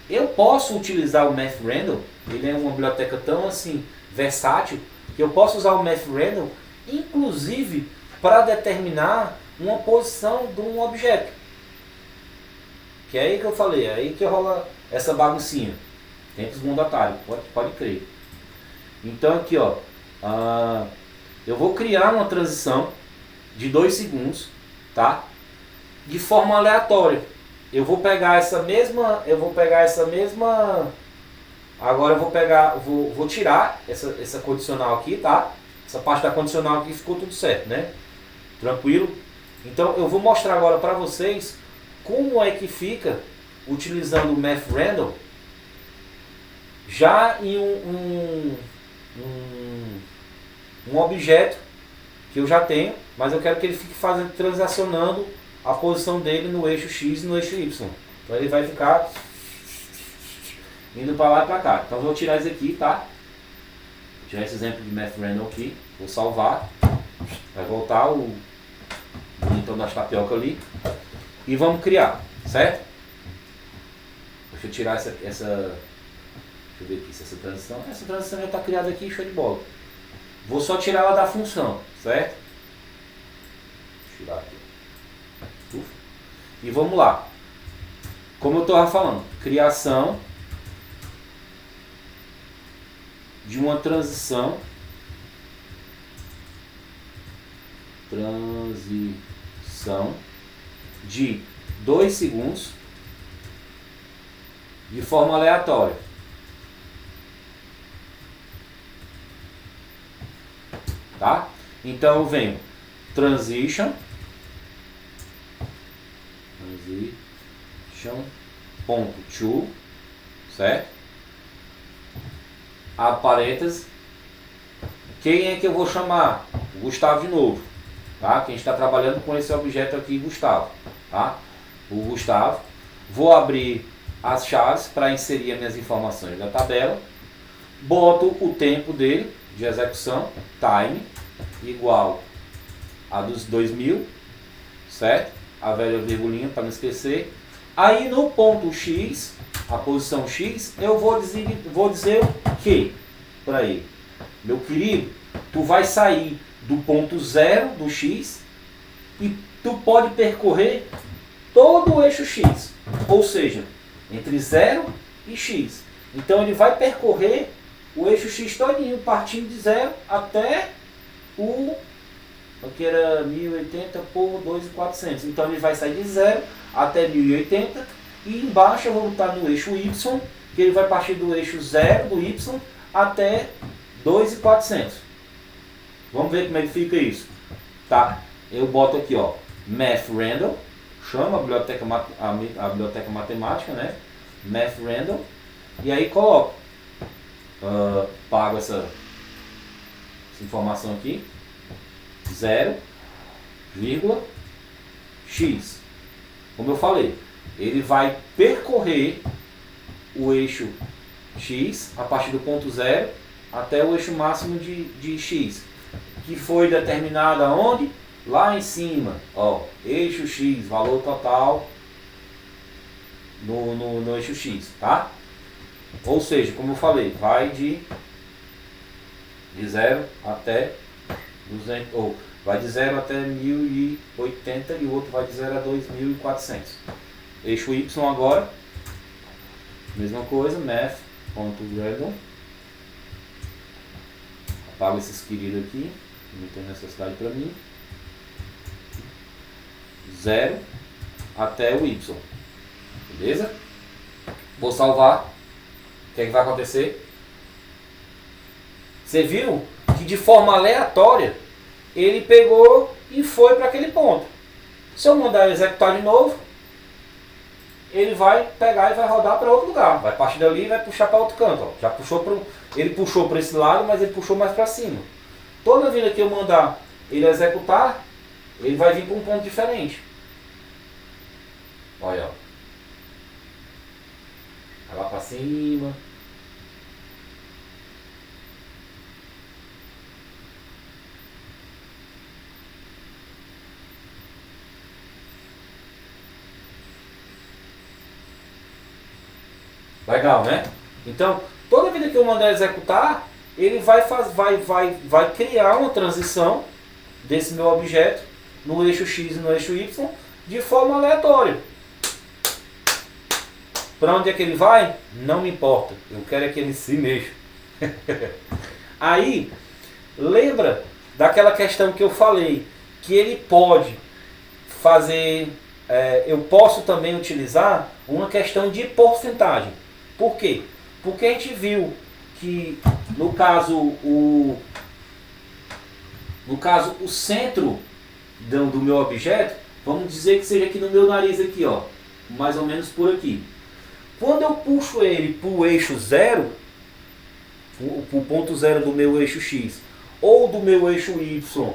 S1: Eu posso utilizar o Math Random. Ele é uma biblioteca tão assim... versátil, que eu posso usar o Math Random, inclusive para determinar uma posição de um objeto. Que é aí que eu falei, é aí que rola essa baguncinha. Tempos mundo Atari, pode crer. Então aqui, ó, eu vou criar uma transição de 2 segundos, tá? De forma aleatória. Eu vou pegar essa mesma, agora eu vou tirar essa condicional aqui, tá? Essa parte da condicional aqui ficou tudo certo, né? Tranquilo? Então eu vou mostrar agora para vocês como é que fica utilizando o Math Random já em um objeto que eu já tenho, mas eu quero que ele fique transacionando a posição dele no eixo X e no eixo Y. Então ele vai ficar indo para lá e para cá. Então eu vou tirar isso aqui, tá? Vou tirar esse exemplo de Math Random aqui. Vou salvar. Vai voltar o bonitão das tapioca ali. E vamos criar, certo? Deixa eu tirar essa deixa eu ver aqui se essa transição... Essa transição já está criada aqui, show de bola. Vou só tirar ela da função, certo? Vou tirar aqui. E vamos lá. Como eu estava falando, criação de uma transição de 2 segundos de forma aleatória. Tá? Então eu venho transition ponto to, certo? A parênteses. Quem é que eu vou chamar? O Gustavo de novo, tá? Quem está trabalhando com esse objeto aqui, Gustavo, tá? O Gustavo. Vou abrir as chaves para inserir as minhas informações da tabela. Boto o tempo dele de execução, time, igual a dos 2000, certo? A velha virgulinha para não esquecer. Aí no ponto X, a posição X, eu vou dizer o que para ele? Meu querido, tu vai sair do ponto 0 do X e tu pode percorrer todo o eixo X. Ou seja, entre 0 e X. Então ele vai percorrer o eixo X todinho, partindo de 0 até aqui era 1080 por 2.400. Então ele vai sair de 0 até 1080 e embaixo eu vou botar no eixo Y, que ele vai partir do eixo 0 do Y até 2.400. Vamos ver como é que fica isso. Tá? Eu boto aqui, ó, Math Random, chama a biblioteca matemática, né? Math Random, e aí coloco, pago essa informação aqui, 0,x. Como eu falei, ele vai percorrer o eixo x a partir do ponto 0 até o eixo máximo de x, que foi determinado aonde? Lá em cima, ó, eixo x, valor total no eixo x, tá? Ou seja, como eu falei, vai de 0 até 200, ou vai de 0 até 1080 e o outro vai de 0 a 2400. Eixo Y agora, mesma coisa, math.random. Apago esses queridos aqui, não tem necessidade para mim. 0 até o Y. Beleza? Vou salvar. O que é que vai acontecer? Você viu que de forma aleatória ele pegou e foi para aquele ponto. Se eu mandar executar de novo, ele vai pegar e vai rodar para outro lugar. Vai partir dali e vai puxar para outro canto. Ó. Já puxou ele puxou para esse lado, mas ele puxou mais para cima. Toda vez que eu mandar ele executar, ele vai vir para um ponto diferente. Olha, ó. Vai lá para cima. Legal, né? Então, toda vida que eu mandar executar, ele vai criar uma transição desse meu objeto no eixo X e no eixo Y de forma aleatória. Para onde é que ele vai? Não me importa. Eu quero é que ele se mexa. Aí, lembra daquela questão que eu falei, que ele pode fazer, eu posso também utilizar uma questão de porcentagem. Por quê? Porque a gente viu que, no caso, o centro do meu objeto, vamos dizer que seja aqui no meu nariz, aqui, ó, mais ou menos por aqui. Quando eu puxo ele para o eixo 0, para o ponto 0 do meu eixo X, ou do meu eixo Y,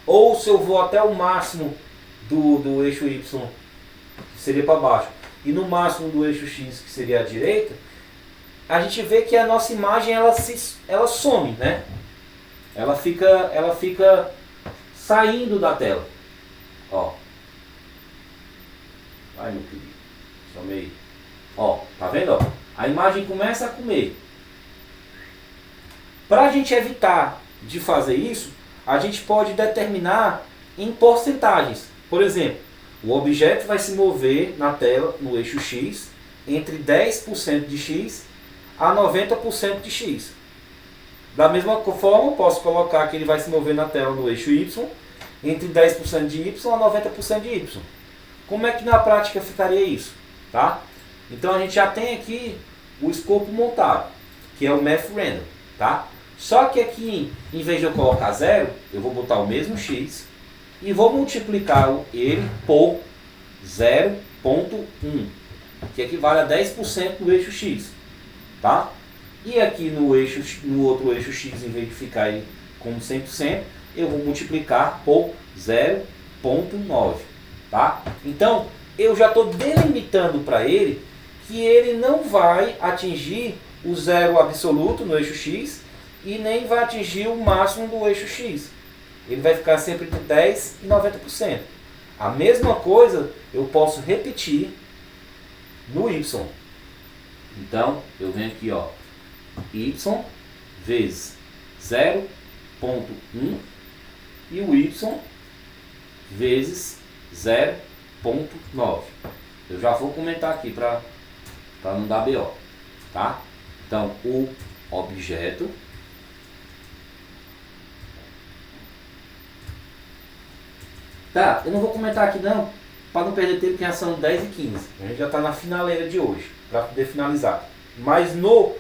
S1: ou se eu vou até o máximo do eixo Y, que seria para baixo, e no máximo do eixo X, que seria a direita, a gente vê que a nossa imagem ela some, né? Ela fica saindo da tela. Ó. Ai, meu querido. Somei. Ó, tá vendo? Ó? A imagem começa a comer. Para a gente evitar de fazer isso, a gente pode determinar em porcentagens. Por exemplo, o objeto vai se mover na tela, no eixo X, entre 10% de X a 90% de X. Da mesma forma, eu posso colocar que ele vai se mover na tela no eixo Y, entre 10% de Y a 90% de Y. Como é que na prática ficaria isso? Tá? Então a gente já tem aqui o escopo montado, que é o Math Random. Tá? Só que aqui, em vez de eu colocar 0, eu vou botar o mesmo X e vou multiplicar ele por 0,1, que equivale a 10% do eixo X. Tá? E aqui no outro eixo X, em vez de ficar ele como 100%, eu vou multiplicar por 0,9. Tá? Então, eu já estou delimitando para ele que ele não vai atingir o zero absoluto no eixo X e nem vai atingir o máximo do eixo X. Ele vai ficar sempre entre 10% e 90%. A mesma coisa eu posso repetir no Y. Então, eu venho aqui, ó, Y vezes 0,1 e o Y vezes 0,9. Eu já vou comentar aqui para não dar BO, tá? Então, o objeto tá, eu não vou comentar aqui não, para não perder tempo, que já são 10 e 15. A gente já está na finaleira de hoje, para poder finalizar. Mas no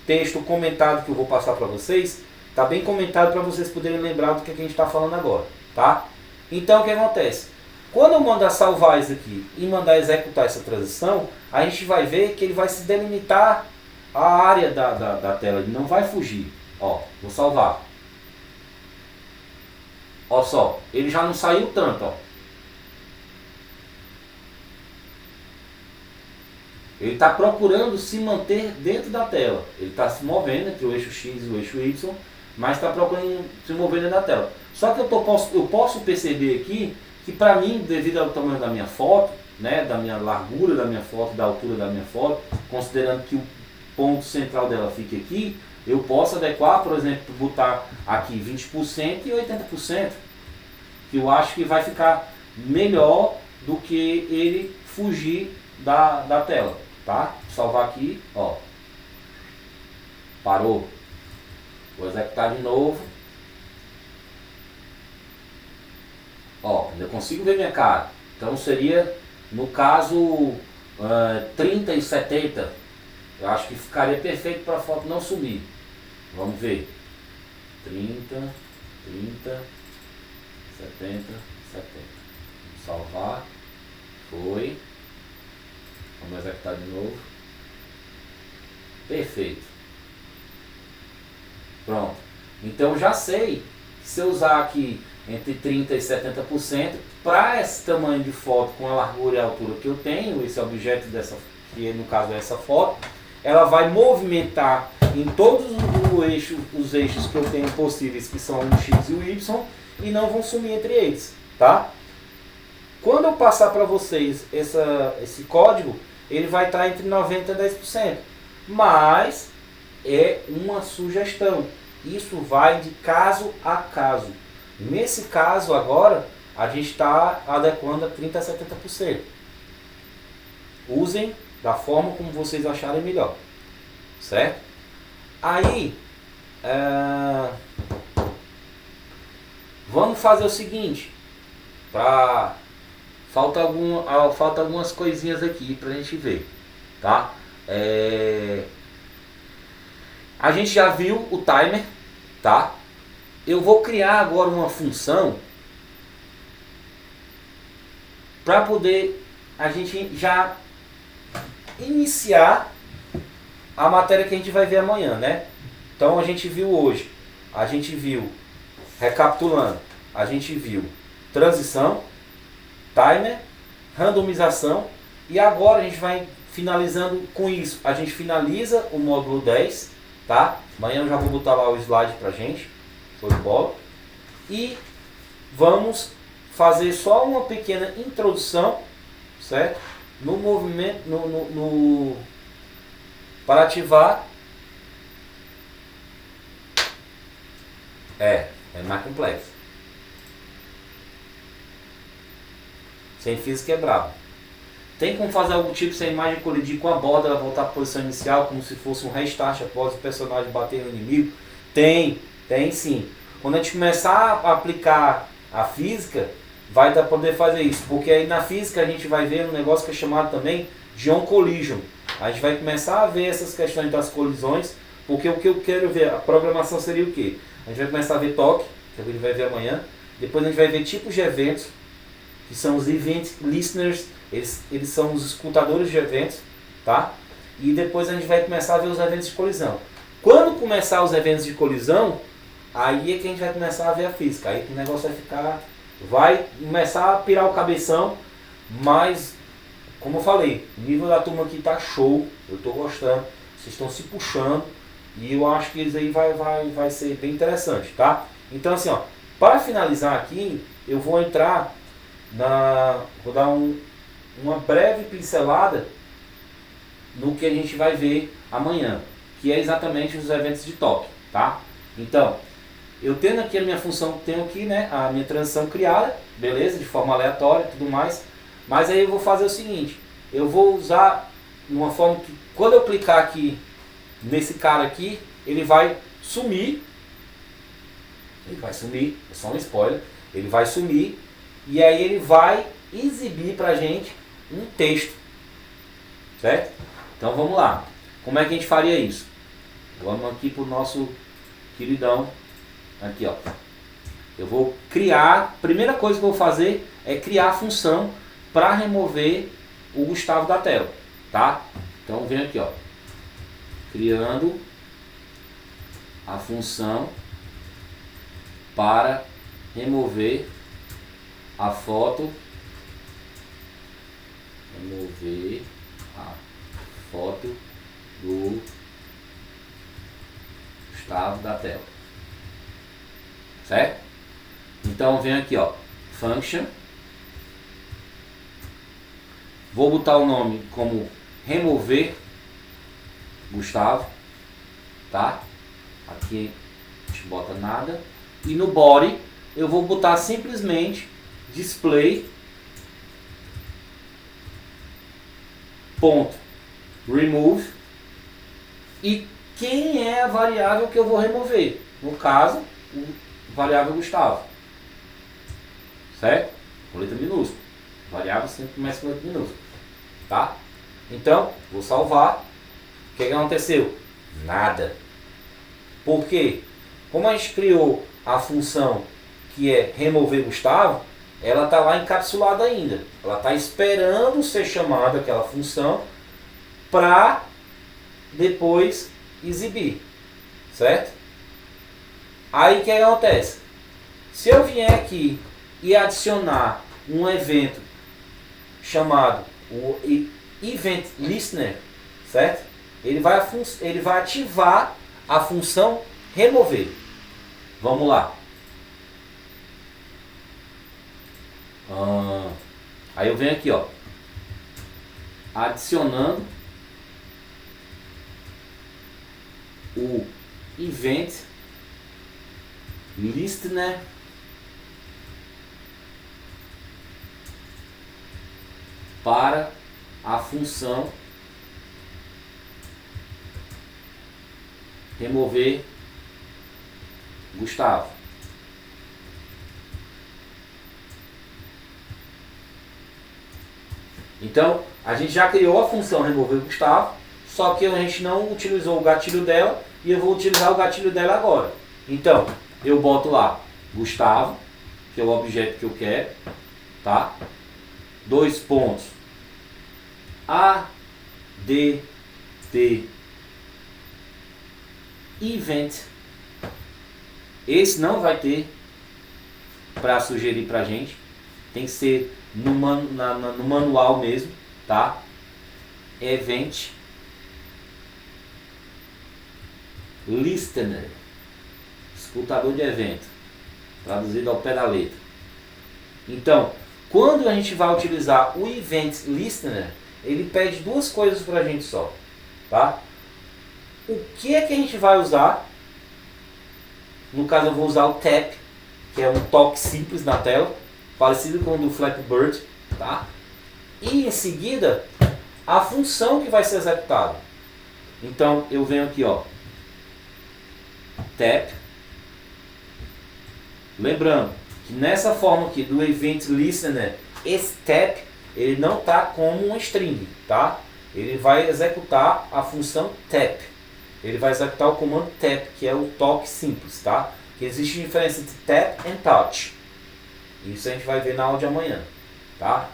S1: texto comentado que eu vou passar para vocês, está bem comentado para vocês poderem lembrar do que a gente está falando agora, tá? Então, o que acontece? Quando eu mandar salvar isso aqui e mandar executar essa transição, a gente vai ver que ele vai se delimitar a área da tela, ele não vai fugir. Ó, vou salvar. Ó só, ele já não saiu tanto, ó. Ele está procurando se manter dentro da tela. Ele está se movendo entre o eixo X e o eixo Y, mas está procurando se mover dentro da tela. Só que eu posso perceber aqui que, para mim, devido ao tamanho da minha foto, né, da minha largura da minha foto, da altura da minha foto, considerando que ponto central dela fique aqui, eu posso adequar, por exemplo, botar aqui 20% e 80%, que eu acho que vai ficar melhor do que ele fugir da tela, tá? Salvar aqui, ó. Parou. Vou executar de novo. Ó, ainda consigo ver minha cara. Então seria, no caso, 30 e 70. Eu acho que ficaria perfeito para a foto não sumir. Vamos ver. 30, 30, 70, 70. Vamos salvar. Foi. Vamos executar de novo. Perfeito. Pronto. Então já sei que se eu usar aqui entre 30% e 70%, para esse tamanho de foto com a largura e a altura que eu tenho, esse objeto dessa, que no caso é essa foto, ela vai movimentar em todos os eixos que eu tenho possíveis, que são o X e o Y, e não vão sumir entre eles, tá? Quando eu passar para vocês esse código, ele vai estar entre 90% e 10%, mas é uma sugestão. Isso vai de caso a caso. Nesse caso agora, a gente está adequando a 30% a 70%. Usem da forma como vocês acharem melhor. Certo? Aí, vamos fazer o seguinte. Falta algumas coisinhas aqui para a gente ver. Tá? A gente já viu o timer. Tá? Eu vou criar agora uma função para poder a gente já iniciar a matéria que a gente vai ver amanhã, né? Então a gente viu hoje, a gente viu, recapitulando, a gente viu transição, timer, randomização, e agora a gente vai finalizando com isso. A gente finaliza o módulo 10, tá? Amanhã eu já vou botar lá o slide pra gente. Show de bola. E vamos fazer só uma pequena introdução, certo? No movimento, para ativar. É mais complexo. Sem física é brabo. Tem como fazer algum tipo se a imagem colidir com a borda, ela voltar à posição inicial, como se fosse um restart após o personagem bater no inimigo? Tem sim. Quando a gente começar a aplicar a física, vai poder fazer isso. Porque aí na física a gente vai ver um negócio que é chamado também de on-collision. A gente vai começar a ver essas questões das colisões, porque o que eu quero ver, a programação seria o quê? A gente vai começar a ver toque, que a gente vai ver amanhã. Depois a gente vai ver tipos de eventos, que são os event listeners, eles são os escutadores de eventos, tá? E depois a gente vai começar a ver os eventos de colisão. Quando começar os eventos de colisão, aí é que a gente vai começar a ver a física. Aí que o negócio vai começar a pirar o cabeção, mas, como eu falei, o nível da turma aqui tá show, eu tô gostando, vocês estão se puxando, e eu acho que isso aí vai ser bem interessante, tá? Então assim, ó, para finalizar aqui, eu vou entrar vou dar uma breve pincelada no que a gente vai ver amanhã, que é exatamente os eventos de toque, tá? Então, eu tendo aqui a minha função, tenho aqui, né, a minha transição criada, beleza, de forma aleatória e tudo mais, mas aí eu vou fazer o seguinte, eu vou usar uma forma que, quando eu clicar aqui nesse cara aqui, ele vai sumir, é só um spoiler, ele vai sumir, e aí ele vai exibir pra gente um texto, certo? Então vamos lá, como é que a gente faria isso? Vamos aqui pro nosso queridão, aqui ó, eu vou criar, primeira coisa que eu vou fazer é criar a função para remover o Gustavo da tela, tá? Então vem aqui ó, criando a função para remover a foto, do Gustavo da tela, certo? Então vem aqui ó, function, vou botar o nome como remover Gustavo, tá? Aqui a gente bota nada. E no body eu vou botar simplesmente display ponto remove e quem é a variável que eu vou remover? No caso, o variável Gustavo, certo? Com letra minúscula. Variável sempre começa com letra minúscula, tá? Então, vou salvar. O que aconteceu? Nada. Por quê? Como a gente criou a função que é remover Gustavo, ela está lá encapsulada ainda. Ela está esperando ser chamada aquela função para depois exibir, certo? Aí o que acontece? Se eu vier aqui e adicionar um evento chamado o Event Listener, certo? Ele vai ativar a função remover. Vamos lá. Aí eu venho aqui, ó, adicionando o Event Listener para a função remover Gustavo. Então, a gente já criou a função remover Gustavo, só que a gente não utilizou o gatilho dela e eu vou utilizar o gatilho dela agora. Então, eu boto lá Gustavo, que é o objeto que eu quero, tá? Dois pontos. add event. Esse não vai ter para sugerir pra gente. Tem que ser no manual mesmo, tá? Event Listener, escutador de evento, traduzido ao pé da letra. Então, quando a gente vai utilizar o Event Listener, ele pede duas coisas pra gente só, tá? O que é que a gente vai usar? No caso eu vou usar o tap, que é um toque simples na tela, parecido com o do Flappy Bird, tá? E em seguida, a função que vai ser executada. Então eu venho aqui, ó, tap. Lembrando que nessa forma aqui do Event Listener, esse tap ele não está como um string, tá? Ele vai executar a função tap. Ele vai executar o comando tap, que é o toque simples, tá? Que existe diferença entre tap e touch. Isso a gente vai ver na aula de amanhã, tá?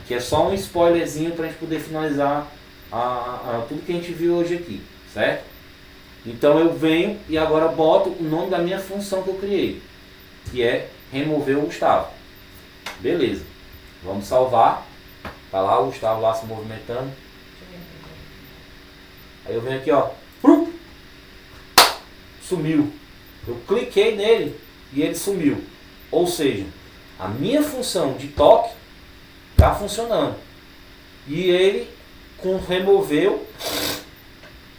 S1: Que é só um spoilerzinho para a gente poder finalizar tudo que a gente viu hoje aqui, certo? Então eu venho e agora boto o nome da minha função que eu criei, que é remover o Gustavo. Beleza. Vamos salvar. Tá lá o Gustavo lá se movimentando. Aí eu venho aqui, ó. Sumiu. Eu cliquei nele e ele sumiu. Ou seja, a minha função de toque está funcionando. E ele removeu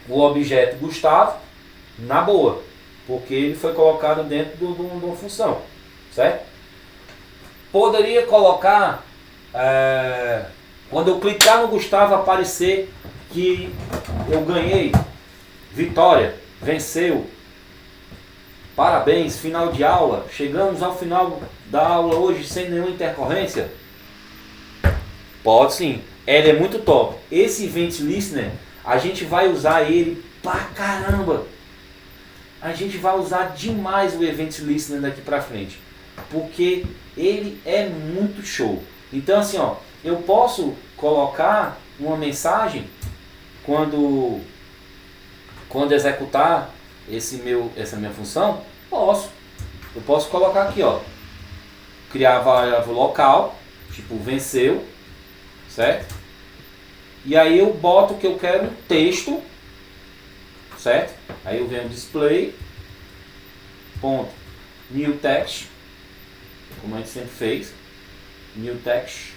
S1: o objeto Gustavo na boa. Porque ele foi colocado dentro de uma função. Certo? Poderia colocar, quando eu clicar no Gustavo, aparecer que eu ganhei, vitória, venceu, parabéns, final de aula, chegamos ao final da aula hoje sem nenhuma intercorrência? Pode sim, ele é muito top. Esse Event Listener, a gente vai usar ele pra caramba. A gente vai usar demais o Event Listener daqui pra frente, porque ele é muito show. Então assim, ó, eu posso colocar uma mensagem quando executar essa minha função. Eu posso colocar aqui, ó, criar a variável local, tipo venceu, certo? E aí eu boto que eu quero um texto, certo? Aí eu venho display ponto new text, como a gente sempre fez, new text,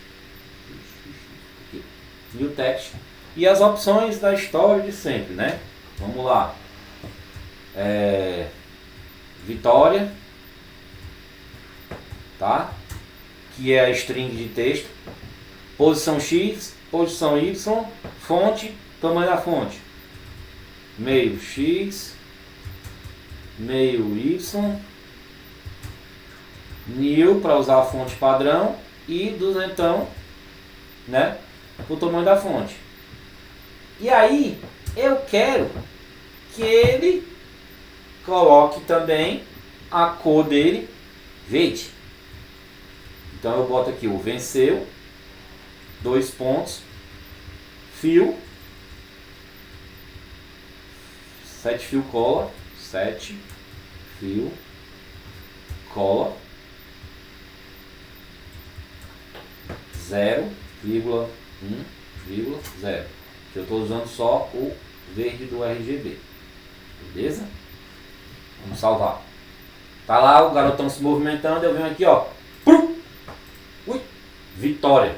S1: e as opções da história de sempre, né? Vamos lá. Vitória, tá? Que é a string de texto. Posição X, posição Y, fonte, tamanho da fonte. Meio X, meio Y, new para usar a fonte padrão e duzentão, né? O tamanho da fonte. E aí eu quero que ele coloque também a cor dele verde. Então eu boto aqui o venceu, 2 pontos, fio, 7 fio cola, 7 fio cola, 0,1,0. Que eu estou usando só o verde do RGB. Beleza? Vamos salvar. Tá lá o garotão se movimentando, eu venho aqui, ó. Ui, Vitória.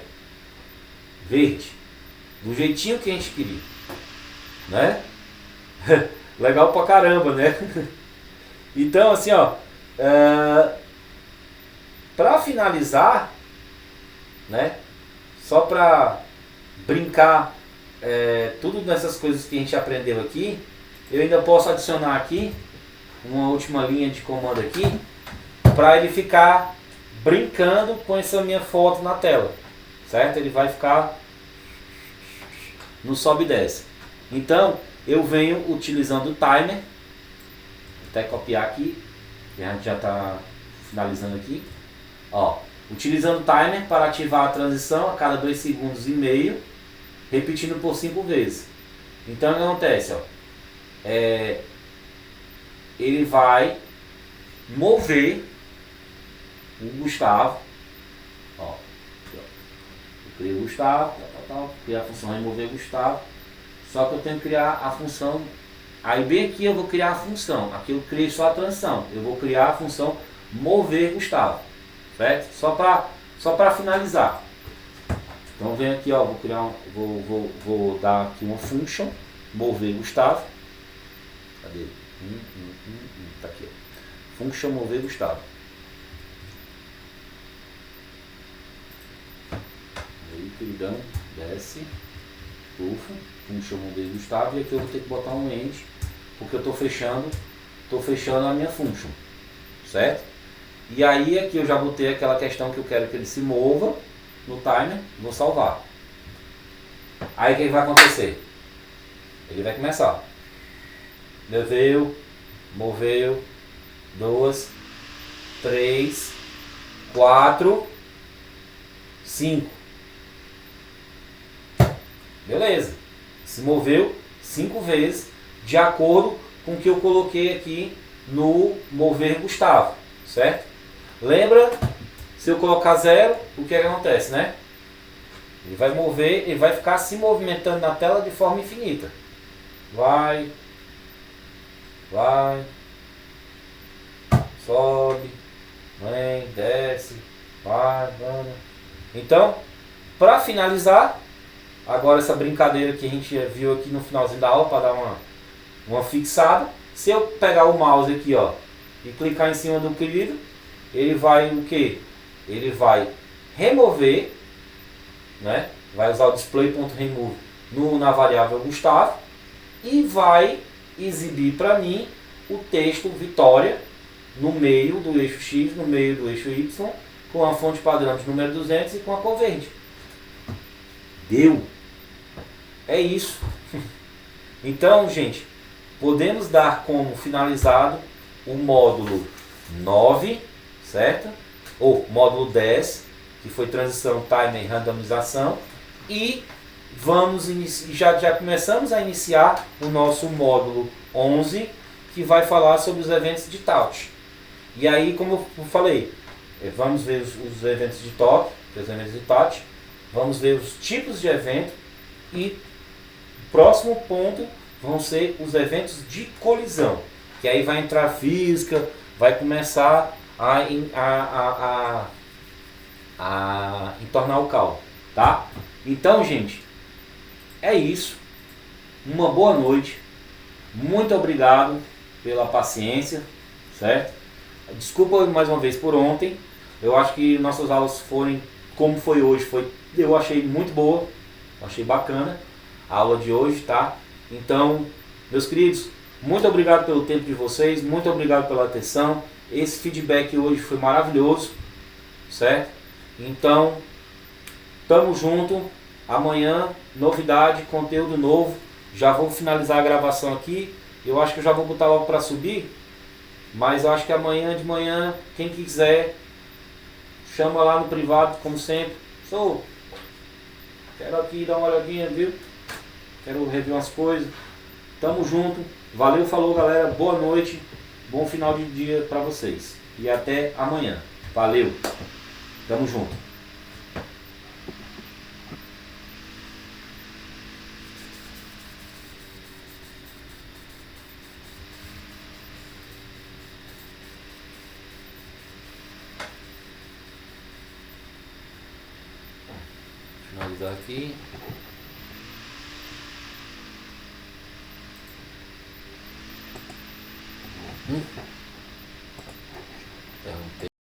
S1: Verde. Do jeitinho que a gente queria. Né? Legal pra caramba, né? Então, assim, ó. Pra finalizar, né? Só pra brincar tudo nessas coisas que a gente aprendeu aqui, eu ainda posso adicionar aqui uma última linha de comando aqui para ele ficar brincando com essa minha foto na tela, certo? Ele vai ficar no sobe e desce. Então eu venho utilizando o timer, vou até copiar aqui, que a gente já está finalizando aqui, ó, utilizando o timer para ativar a transição a cada 2,5 segundos, repetindo por 5 vezes. Então o que acontece, ó, ele vai mover o Gustavo, ó, eu criei o Gustavo, criar a função remover Gustavo, só que eu tenho que criar a função, aí bem aqui eu vou criar a função, aqui eu criei só a transição, eu vou criar a função mover Gustavo, certo? Só para finalizar. Então vem aqui, ó, vou dar aqui uma function, mover Gustavo. Cadê? Tá aqui, ó. Function mover Gustavo. Aí, queridão, desce, ufa, function mover Gustavo, e aqui eu vou ter que botar um end, porque eu tô fechando a minha function, certo? E aí aqui eu já botei aquela questão que eu quero que ele se mova no timer, vou salvar. Aí o que vai acontecer? Ele vai começar. Moveu, 2, 3, 4, 5. Beleza. Se moveu 5 vezes, de acordo com o que eu coloquei aqui no mover Gustavo, certo? Lembra? Se eu colocar 0, o que acontece, né? Ele vai mover, ele vai ficar se movimentando na tela de forma infinita. Vai, sobe, vem, desce, vai. Então, para finalizar, agora essa brincadeira que a gente viu aqui no finalzinho da aula, para dar uma fixada, se eu pegar o mouse aqui, ó, e clicar em cima do querido, ele vai o quê? Ele vai remover, né? Vai usar o display.remove na variável Gustavo e vai exibir para mim o texto Vitória no meio do eixo X, no meio do eixo Y, com a fonte padrão de número 200 e com a cor verde. Deu! É isso. Então, gente, podemos dar como finalizado o módulo 9, certo? Ou módulo 10, que foi transição, timer e randomização, e já começamos a iniciar o nosso módulo 11, que vai falar sobre os eventos de touch. E aí, como eu falei, vamos ver os eventos de toque, os eventos de touch, vamos ver os tipos de evento, e o próximo ponto vão ser os eventos de colisão, que aí vai entrar física, vai começar a entornar o caldo, tá? Então, gente, é isso. Uma boa noite, Muito obrigado pela paciência, certo? Desculpa mais uma vez por ontem. Eu acho que nossas aulas forem como foi hoje, eu achei muito boa, achei bacana a aula de hoje, tá? Então, meus queridos, muito obrigado pelo tempo de vocês, muito obrigado pela atenção. Esse feedback hoje foi maravilhoso, certo? Então, tamo junto. Amanhã, novidade, conteúdo novo. Já vou finalizar a gravação aqui. Eu acho que eu já vou botar logo para subir. Mas eu acho que amanhã de manhã, quem quiser, chama lá no privado, como sempre. Quero aqui dar uma olhadinha, viu? Quero rever umas coisas. Tamo junto. Valeu, falou galera. Boa noite. Bom final de dia para vocês. E até amanhã. Valeu. Tamo junto. Finalizar aqui.